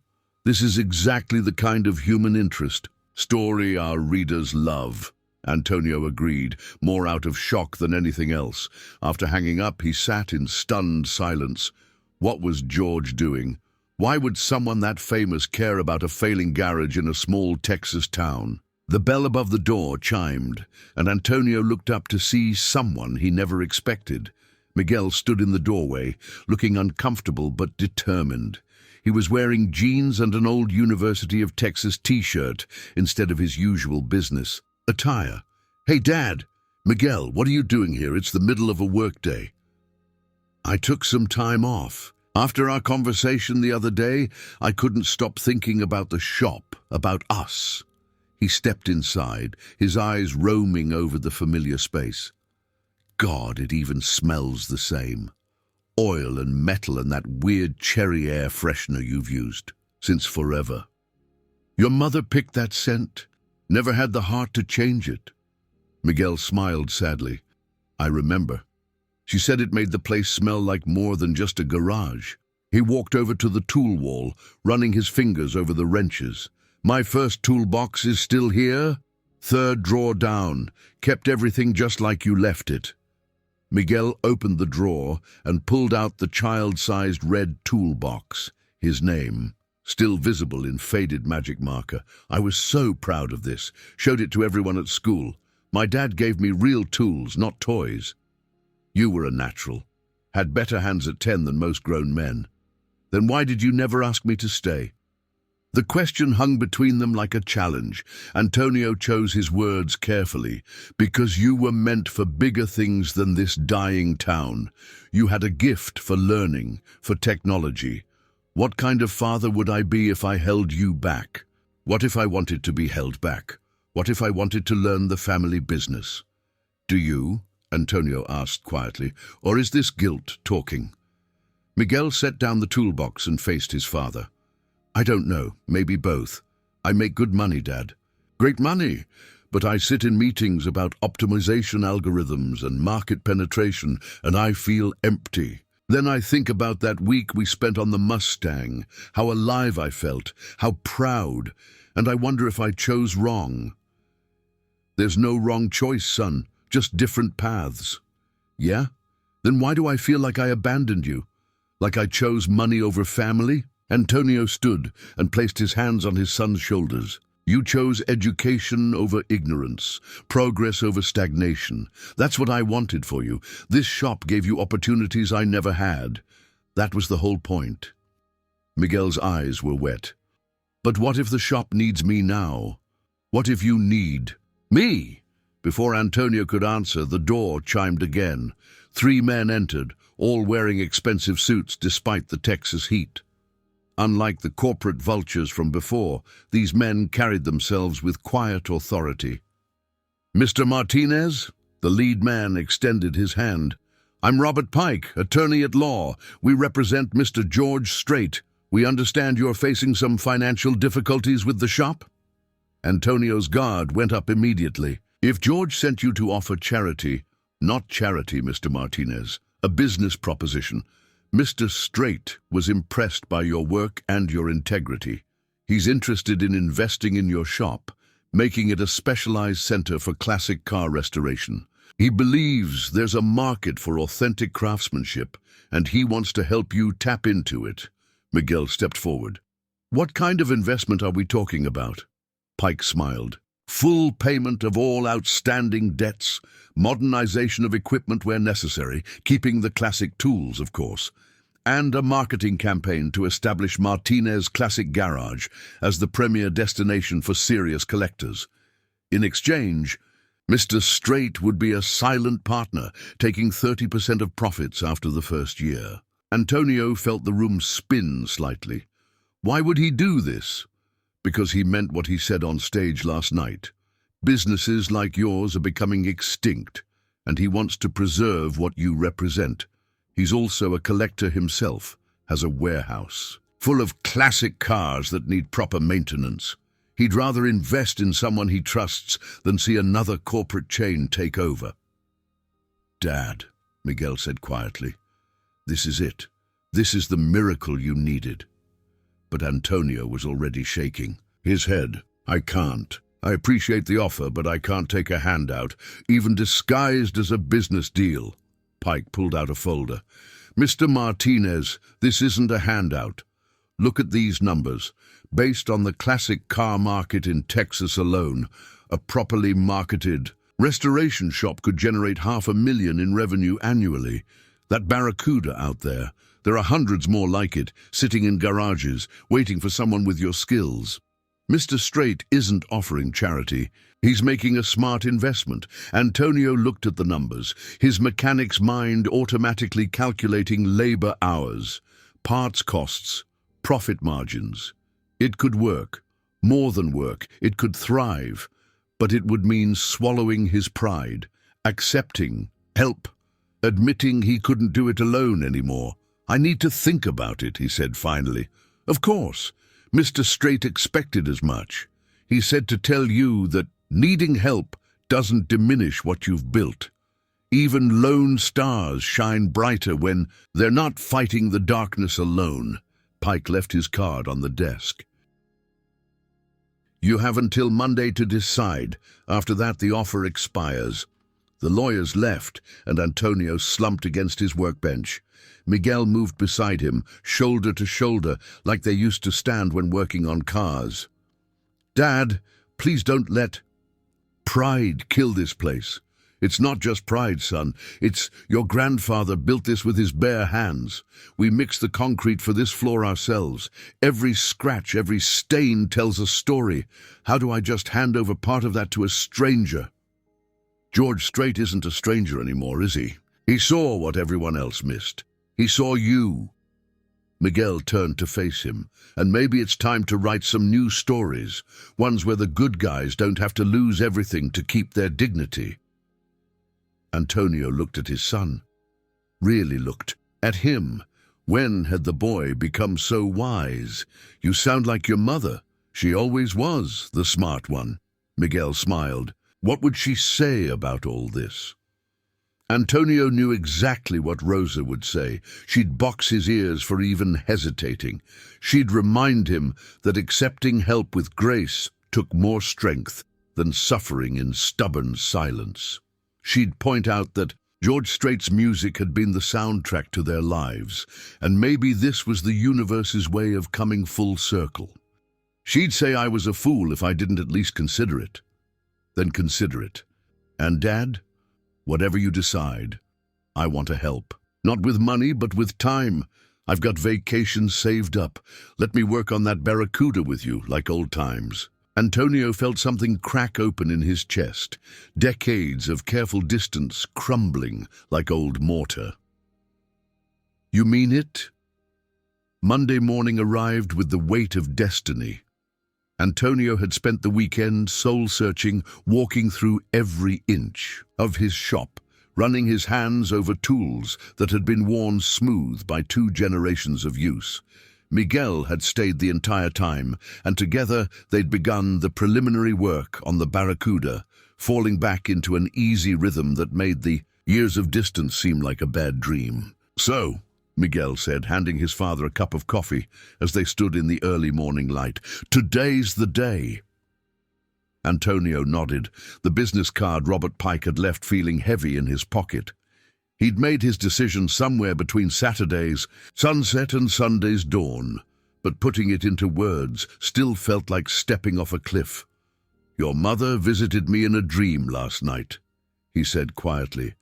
This is exactly the kind of human interest story our readers love." Antonio agreed, more out of shock than anything else. After hanging up, he sat in stunned silence. What was George doing? Why would someone that famous care about a failing garage in a small Texas town? The bell above the door chimed, and Antonio looked up to see someone he never expected. Miguel stood in the doorway, looking uncomfortable but determined. He was wearing jeans and an old University of Texas t-shirt instead of his usual business Attire. Hey, Dad. Miguel, what are you doing here? It's the middle of a workday. I took some time off. After our conversation the other day, I couldn't stop thinking about the shop, about us. He stepped inside, his eyes roaming over the familiar space. God, it even smells the same. Oil and metal and that weird cherry air freshener you've used since forever. Your mother picked that scent, never had the heart to change it. Miguel smiled sadly. I remember. She said it made the place smell like more than just a garage. He walked over to the tool wall, running his fingers over the wrenches. My first toolbox is still here. Third drawer down. Kept everything just like you left it. Miguel opened the drawer and pulled out the child-sized red toolbox. His name, still visible in faded magic marker. I was so proud of this. Showed it to everyone at school. My dad gave me real tools, not toys. You were a natural. Had better hands at 10 than most grown men. Then why did you never ask me to stay? The question hung between them like a challenge. Antonio chose his words carefully. Because you were meant for bigger things than this dying town. You had a gift for learning, for technology. What kind of father would I be if I held you back? What if I wanted to be held back? What if I wanted to learn the family business? Do you? Antonio asked quietly. Or is this guilt talking? Miguel set down the toolbox and faced his father. I don't know, maybe both. I make good money, Dad. Great money, but I sit in meetings about optimization algorithms and market penetration, and I feel empty. Then I think about that week we spent on the Mustang, how alive I felt, how proud, and I wonder if I chose wrong. There's no wrong choice, son, just different paths. Yeah? Then why do I feel like I abandoned you? Like I chose money over family? Antonio stood and placed his hands on his son's shoulders. You chose education over ignorance, progress over stagnation. That's what I wanted for you. This shop gave you opportunities I never had. That was the whole point. Miguel's eyes were wet. But what if the shop needs me now? What if you need me? Before Antonio could answer, the door chimed again. 3 men entered, all wearing expensive suits despite the Texas heat. Unlike the corporate vultures from before, these men carried themselves with quiet authority. Mr. Martinez? The lead man extended his hand. I'm Robert Pike, attorney at law. We represent Mr. George Strait. We understand you're facing some financial difficulties with the shop? Antonio's guard went up immediately. If George sent you to offer charity, not charity, Mr. Martinez, a business proposition, Mr. Strait was impressed by your work and your integrity. He's interested in investing in your shop, making it a specialized center for classic car restoration. He believes there's a market for authentic craftsmanship, and he wants to help you tap into it. Miguel stepped forward. What kind of investment are we talking about? Pike smiled. Full payment of all outstanding debts, modernization of equipment where necessary, keeping the classic tools, of course, and a marketing campaign to establish Martinez Classic Garage as the premier destination for serious collectors. In exchange, Mr. Strait would be a silent partner, taking 30% of profits after the first year. Antonio felt the room spin slightly. Why would he do this? Because he meant what he said on stage last night. Businesses like yours are becoming extinct, and he wants to preserve what you represent. He's also a collector himself, has a warehouse full of classic cars that need proper maintenance. He'd rather invest in someone he trusts than see another corporate chain take over. Dad, Miguel said quietly, this is it. This is the miracle you needed. But Antonio was already shaking. His head. I can't. I appreciate the offer, but I can't take a handout, even disguised as a business deal. Pike pulled out a folder. Mr. Martinez, this isn't a handout. Look at these numbers. Based on the classic car market in Texas alone, a properly marketed restoration shop could generate $500,000 in revenue annually. That Barracuda out there, there are hundreds more like it, sitting in garages, waiting for someone with your skills. Mr. Strait isn't offering charity. He's making a smart investment. Antonio looked at the numbers, his mechanic's mind automatically calculating labor hours, parts costs, profit margins. It could work, more than work, it could thrive, but it would mean swallowing his pride, accepting help, admitting he couldn't do it alone anymore. "I need to think about it," he said finally. "Of course, Mr. Strait expected as much. He said to tell you that needing help doesn't diminish what you've built. Even lone stars shine brighter when they're not fighting the darkness alone." Pike left his card on the desk. "You have until Monday to decide. After that, the offer expires." The lawyers left, and Antonio slumped against his workbench. Miguel moved beside him, shoulder to shoulder, like they used to stand when working on cars. "Dad, please don't let pride kill this place. It's not just pride, son. It's your grandfather built this with his bare hands. We mixed the concrete for this floor ourselves. Every scratch, every stain tells a story. How do I just hand over part of that to a stranger?" "George Strait isn't a stranger anymore, is he? He saw what everyone else missed. He saw you." Miguel turned to face him. "And maybe it's time to write some new stories, ones where the good guys don't have to lose everything to keep their dignity." Antonio looked at his son. Really looked at him. When had the boy become so wise? "You sound like your mother. She always was the smart one." Miguel smiled. What would she say about all this? Antonio knew exactly what Rosa would say. She'd box his ears for even hesitating. She'd remind him that accepting help with grace took more strength than suffering in stubborn silence. She'd point out that George Strait's music had been the soundtrack to their lives, and maybe this was the universe's way of coming full circle. She'd say I was a fool if I didn't at least consider it. Then consider it. "And Dad, whatever you decide, I want to help. Not with money, but with time. I've got vacations saved up. Let me work on that barracuda with you, like old times." Antonio felt something crack open in his chest, decades of careful distance crumbling like old mortar. "You mean it?" Monday morning arrived with the weight of destiny. Antonio had spent the weekend soul-searching, walking through every inch of his shop, running his hands over tools that had been worn smooth by 2 generations of use. Miguel had stayed the entire time, and together they'd begun the preliminary work on the barracuda, falling back into an easy rhythm that made the years of distance seem like a bad dream. "So," Miguel said, handing his father a cup of coffee as they stood in the early morning light, "today's the day." Antonio nodded, the business card Robert Pike had left feeling heavy in his pocket. He'd made his decision somewhere between Saturday's sunset and Sunday's dawn, but putting it into words still felt like stepping off a cliff. "Your mother visited me in a dream last night," he said quietly.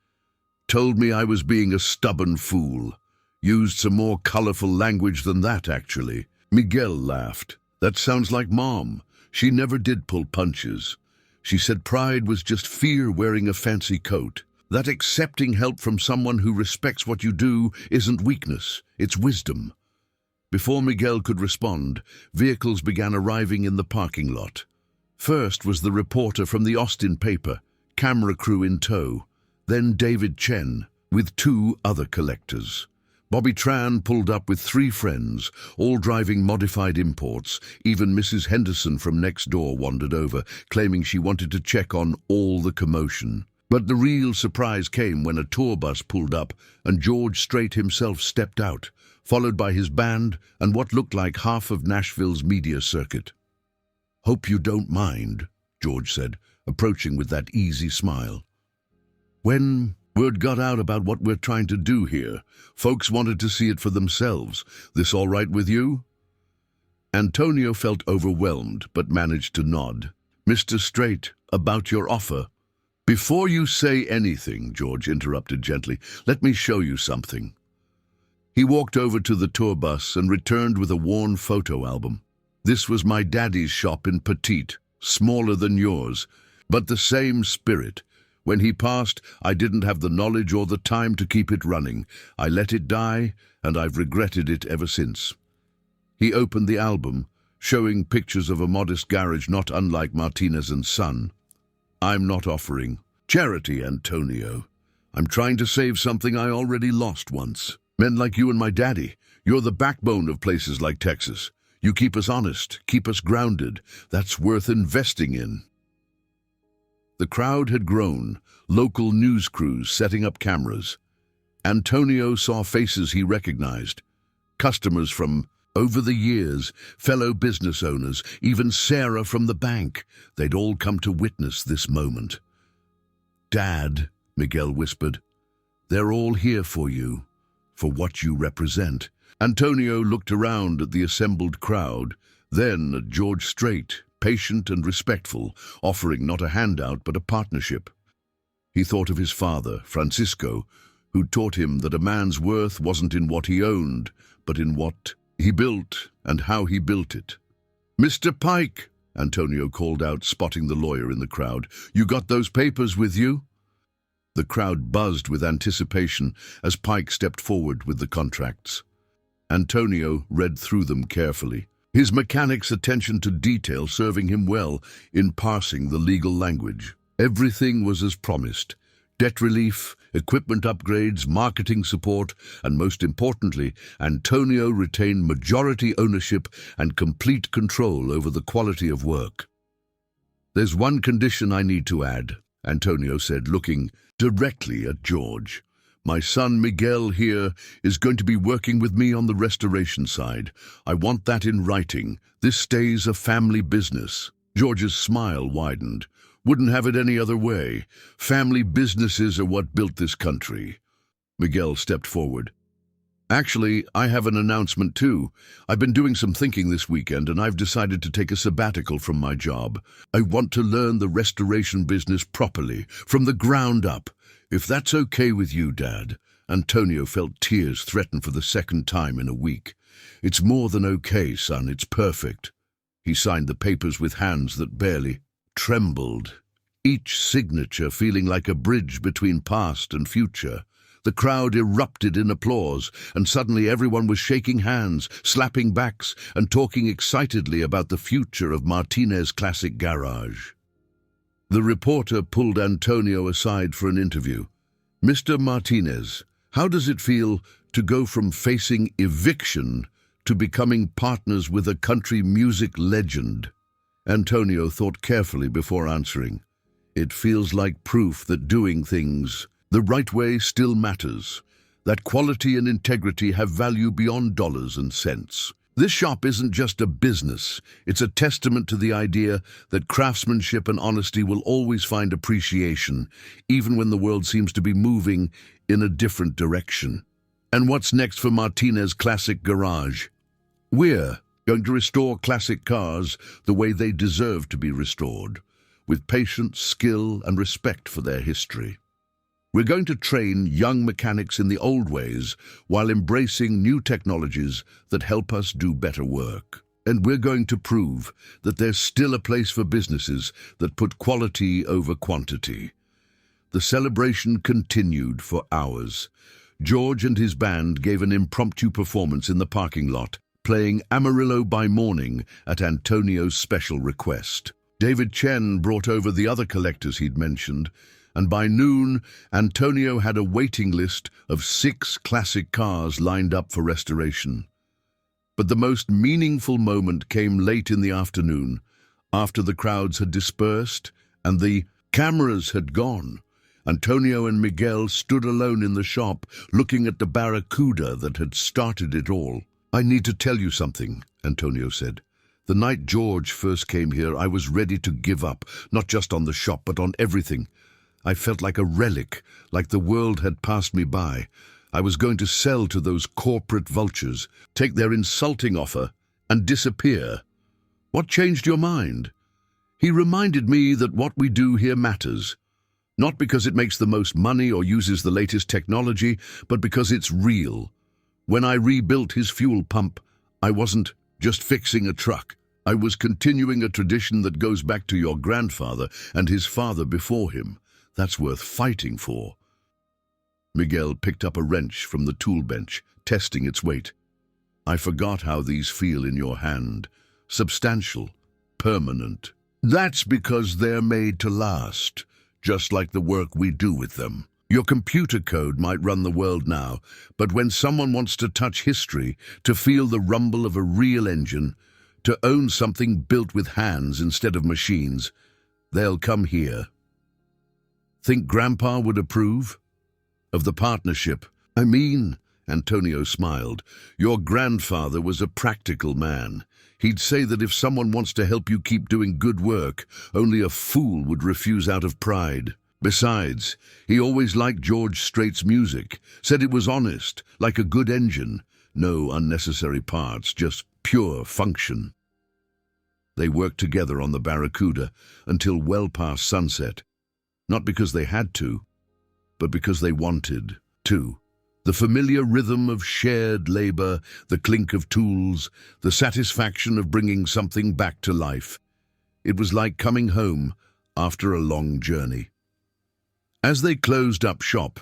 "Told me I was being a stubborn fool. Used some more colorful language than that, actually." Miguel laughed. "That sounds like Mom. She never did pull punches. She said pride was just fear wearing a fancy coat. That accepting help from someone who respects what you do isn't weakness, it's wisdom." Before Miguel could respond, vehicles began arriving in the parking lot. First was the reporter from the Austin paper, camera crew in tow. Then David Chen, with 2 other collectors. Bobby Tran pulled up with 3 friends, all driving modified imports. Even Mrs. Henderson from next door wandered over, claiming she wanted to check on all the commotion. But the real surprise came when a tour bus pulled up and George Strait himself stepped out, followed by his band and what looked like half of Nashville's media circuit. "Hope you don't mind," George said, approaching with that easy smile. "When word got out about what we're trying to do here, folks wanted to see it for themselves. This all right with you?" Antonio felt overwhelmed, but managed to nod. "Mr. Strait, about your offer." "Before you say anything," George interrupted gently, "let me show you something." He walked over to the tour bus and returned with a worn photo album. "This was my daddy's shop in Petite, smaller than yours. But the same spirit. When he passed, I didn't have the knowledge or the time to keep it running. I let it die, and I've regretted it ever since. He opened the album, showing pictures of a modest garage not unlike Martinez and Son. I'm not offering charity, Antonio. I'm trying to save something I already lost once. Men like you and my daddy, you're the backbone of places like Texas. You keep us honest, keep us grounded. That's worth investing in. The crowd had grown, local news crews setting up cameras. Antonio saw faces he recognized. Customers from over the years, fellow business owners, even Sarah from the bank. They'd all come to witness this moment. "Dad," Miguel whispered, "they're all here for you, for what you represent." Antonio looked around at the assembled crowd, then at George Strait, patient and respectful, offering not a handout but a partnership. He thought of his father, Francisco, who taught him that a man's worth wasn't in what he owned, but in what he built and how he built it. "Mr. Pike," Antonio called out, spotting the lawyer in the crowd, "you got those papers with you?" The crowd buzzed with anticipation as Pike stepped forward with the contracts. Antonio read through them carefully, his mechanic's attention to detail serving him well in parsing the legal language. Everything was as promised: debt relief, equipment upgrades, marketing support, and most importantly, Antonio retained majority ownership and complete control over the quality of work. "There's one condition I need to add," Antonio said, looking directly at George. "My son Miguel here is going to be working with me on the restoration side. I want that in writing. This stays a family business." George's smile widened. "Wouldn't have it any other way. Family businesses are what built this country." Miguel stepped forward. "Actually, I have an announcement too. I've been doing some thinking this weekend and I've decided to take a sabbatical from my job. I want to learn the restoration business properly, from the ground up. If that's okay with you, Dad." Antonio felt tears threaten for the second time in a week. "It's more than okay, son, it's perfect." He signed the papers with hands that barely trembled, each signature feeling like a bridge between past and future. The crowd erupted in applause, and suddenly everyone was shaking hands, slapping backs, and talking excitedly about the future of Martinez Classic Garage. The reporter pulled Antonio aside for an interview. "Mr. Martinez, how does it feel to go from facing eviction to becoming partners with a country music legend?" Antonio thought carefully before answering. "It feels like proof that doing things the right way still matters, that quality and integrity have value beyond dollars and cents. This shop isn't just a business, it's a testament to the idea that craftsmanship and honesty will always find appreciation, even when the world seems to be moving in a different direction." "And what's next for Martinez Classic Garage?" "We're going to restore classic cars the way they deserve to be restored, with patience, skill, and respect for their history. We're going to train young mechanics in the old ways while embracing new technologies that help us do better work. And we're going to prove that there's still a place for businesses that put quality over quantity." The celebration continued for hours. George and his band gave an impromptu performance in the parking lot, playing Amarillo by Morning at Antonio's special request. David Chen brought over the other collectors he'd mentioned, and by noon, Antonio had a waiting list of 6 classic cars lined up for restoration. But the most meaningful moment came late in the afternoon, after the crowds had dispersed and the cameras had gone. Antonio and Miguel stood alone in the shop, looking at the barracuda that had started it all. "I need to tell you something," Antonio said. "The night George first came here, I was ready to give up, not just on the shop, but on everything. I felt like a relic, like the world had passed me by. I was going to sell to those corporate vultures, take their insulting offer, and disappear. What changed your mind?" He reminded me that what we do here matters, not because it makes the most money or uses the latest technology, but because it's real. When I rebuilt his fuel pump, I wasn't just fixing a truck. I was continuing a tradition that goes back to your grandfather and his father before him. That's worth fighting for." Miguel picked up a wrench from the tool bench, testing its weight. "I forgot how these feel in your hand. Substantial, permanent. That's because they're made to last, just like the work we do with them. Your computer code might run the world now, but when someone wants to touch history, to feel the rumble of a real engine, to own something built with hands instead of machines, they'll come here." "Think Grandpa would approve of the partnership?" "I mean," Antonio smiled, "your grandfather was a practical man. He'd say that if someone wants to help you keep doing good work, only a fool would refuse out of pride. Besides, he always liked George Strait's music, said it was honest, like a good engine. No unnecessary parts, just pure function." They worked together on the Barracuda until well past sunset, not because they had to, but because they wanted to. The familiar rhythm of shared labor, the clink of tools, the satisfaction of bringing something back to life. It was like coming home after a long journey. As they closed up shop,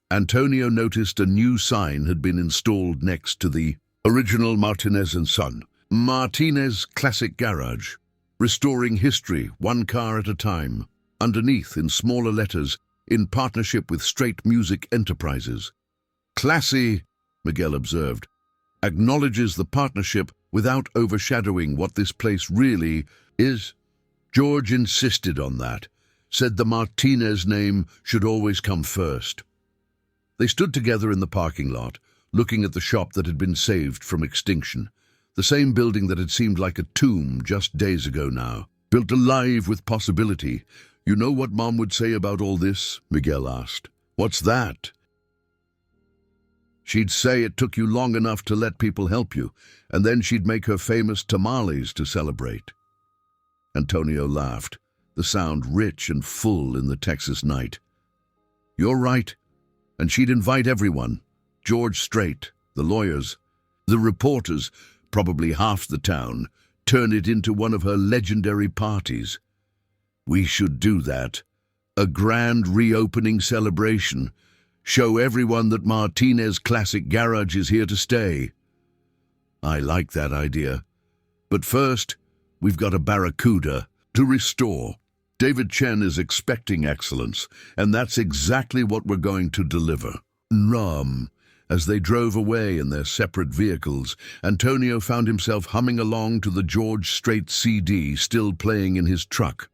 Antonio noticed a new sign had been installed next to the original Martinez & Son. Martinez Classic Garage, restoring history one car at a time. Underneath, in smaller letters, in partnership with Strait Music Enterprises. "Classy," Miguel observed, "acknowledges the partnership without overshadowing what this place really is." George insisted on that, said the Martinez name should always come first. They stood together in the parking lot, looking at the shop that had been saved from extinction. The same building that had seemed like a tomb just days ago now, built alive with possibility. "You know what Mom would say about all this?" Miguel asked. "What's that?" "She'd say it took you long enough to let people help you, and then she'd make her famous tamales to celebrate." Antonio laughed, the sound rich and full in the Texas night. "You're right, and she'd invite everyone. George Strait, the lawyers, the reporters, probably half the town, turn it into one of her legendary parties. We should do that. A grand reopening celebration. Show everyone that Martinez Classic Garage is here to stay." "I like that idea. But first, we've got a Barracuda to restore. David Chen is expecting excellence, and that's exactly what we're going to deliver." As they drove away in their separate vehicles, Antonio found himself humming along to the George Strait CD still playing in his truck.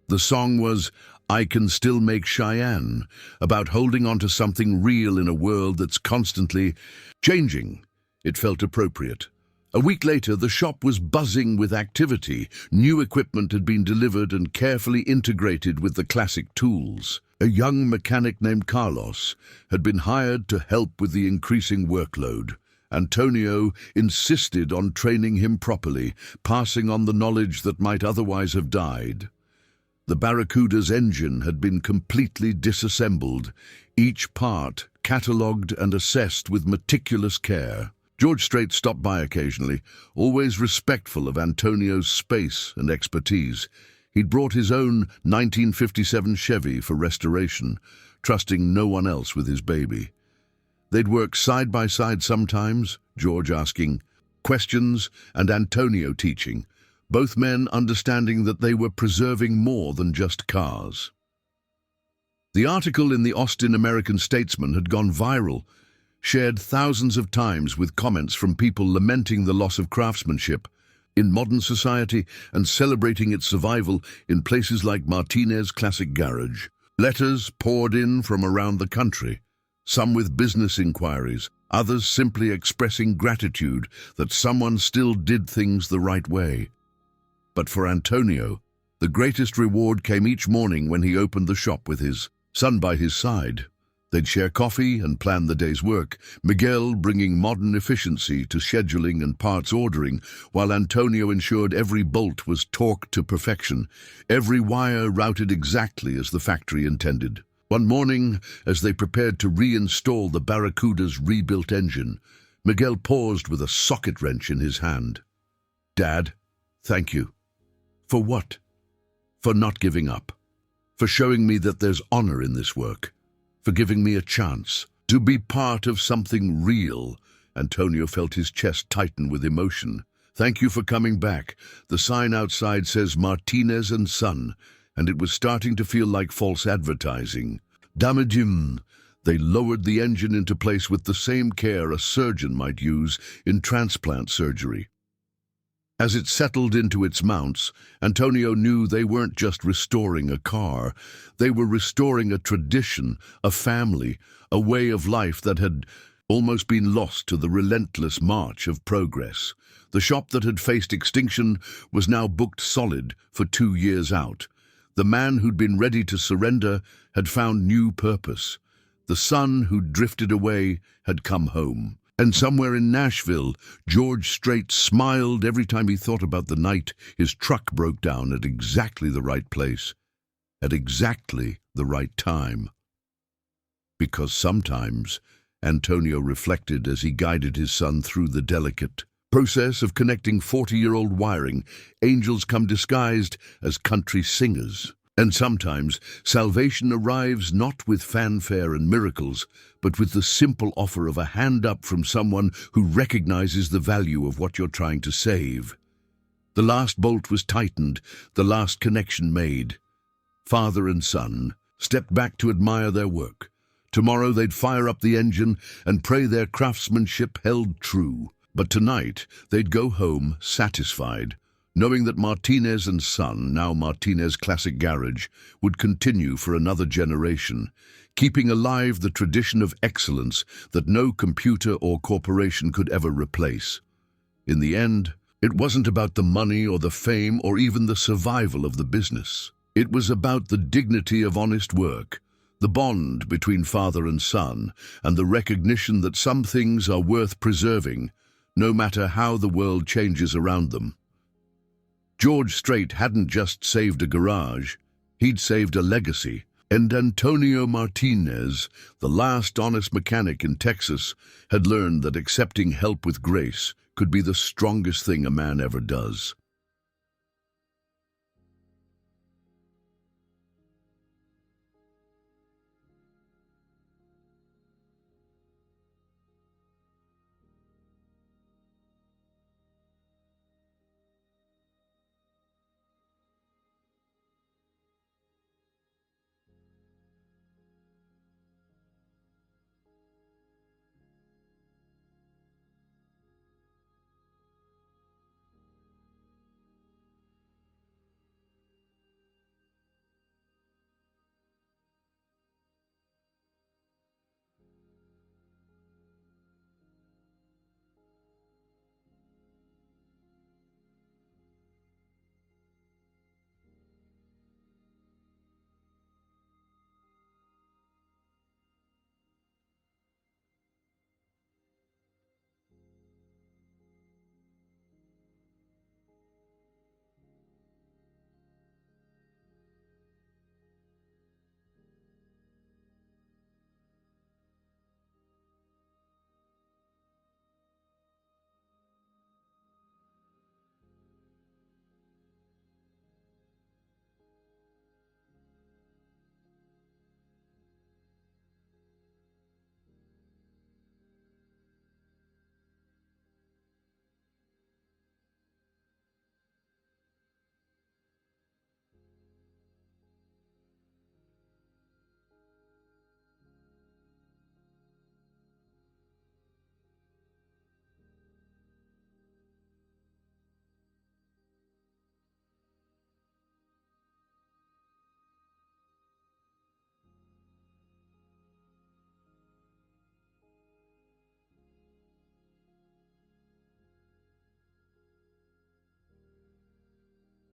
The song was "I Can Still Make Cheyenne," about holding on to something real in a world that's constantly changing. It felt appropriate. A week later, the shop was buzzing with activity. New equipment had been delivered and carefully integrated with the classic tools. A young mechanic named Carlos had been hired to help with the increasing workload. Antonio insisted on training him properly, passing on the knowledge that might otherwise have died. The Barracuda's engine had been completely disassembled, each part catalogued and assessed with meticulous care. George Strait stopped by occasionally, always respectful of Antonio's space and expertise. He'd brought his own 1957 Chevy for restoration, trusting no one else with his baby. They'd work side by side sometimes, George asking questions and Antonio teaching, both men understanding that they were preserving more than just cars. The article in the Austin American Statesman had gone viral, shared thousands of times with comments from people lamenting the loss of craftsmanship in modern society and celebrating its survival in places like Martinez Classic Garage. Letters poured in from around the country, some with business inquiries, others simply expressing gratitude that someone still did things the right way. But for Antonio, the greatest reward came each morning when he opened the shop with his son by his side. They'd share coffee and plan the day's work, Miguel bringing modern efficiency to scheduling and parts ordering, while Antonio ensured every bolt was torqued to perfection, every wire routed exactly as the factory intended. One morning, as they prepared to reinstall the Barracuda's rebuilt engine, Miguel paused with a socket wrench in his hand. "Dad," Thank you. For what? For not giving up. For showing me that there's honor in this work. For giving me a chance to be part of something real. Antonio felt his chest tighten with emotion. Thank you for coming back. The sign outside says Martinez and Son, and it was starting to feel like false advertising. Damagim. They lowered the engine into place with the same care a surgeon might use in transplant surgery. As it settled into its mounts, Antonio knew they weren't just restoring a car. They were restoring a tradition, a family, a way of life that had almost been lost to the relentless march of progress. The shop that had faced extinction was now booked solid for 2 years out. The man who'd been ready to surrender had found new purpose. The son who'd drifted away had come home. And somewhere in Nashville, George Strait smiled every time he thought about the night his truck broke down at exactly the right place, at exactly the right time. Because sometimes, Antonio reflected as he guided his son through the delicate process of connecting 40-year-old wiring, angels come disguised as country singers. And sometimes salvation arrives not with fanfare and miracles, but with the simple offer of a hand up from someone who recognizes the value of what you're trying to save. The last bolt was tightened, the last connection made. Father and son stepped back to admire their work. Tomorrow they'd fire up the engine and pray their craftsmanship held true. But tonight they'd go home satisfied, knowing that Martinez and Son, now Martinez Classic Garage, would continue for another generation, keeping alive the tradition of excellence that no computer or corporation could ever replace. In the end, it wasn't about the money or the fame or even the survival of the business. It was about the dignity of honest work, the bond between father and son, and the recognition that some things are worth preserving, no matter how the world changes around them. George Strait hadn't just saved a garage, he'd saved a legacy. And Antonio Martinez, the last honest mechanic in Texas, had learned that accepting help with grace could be the strongest thing a man ever does.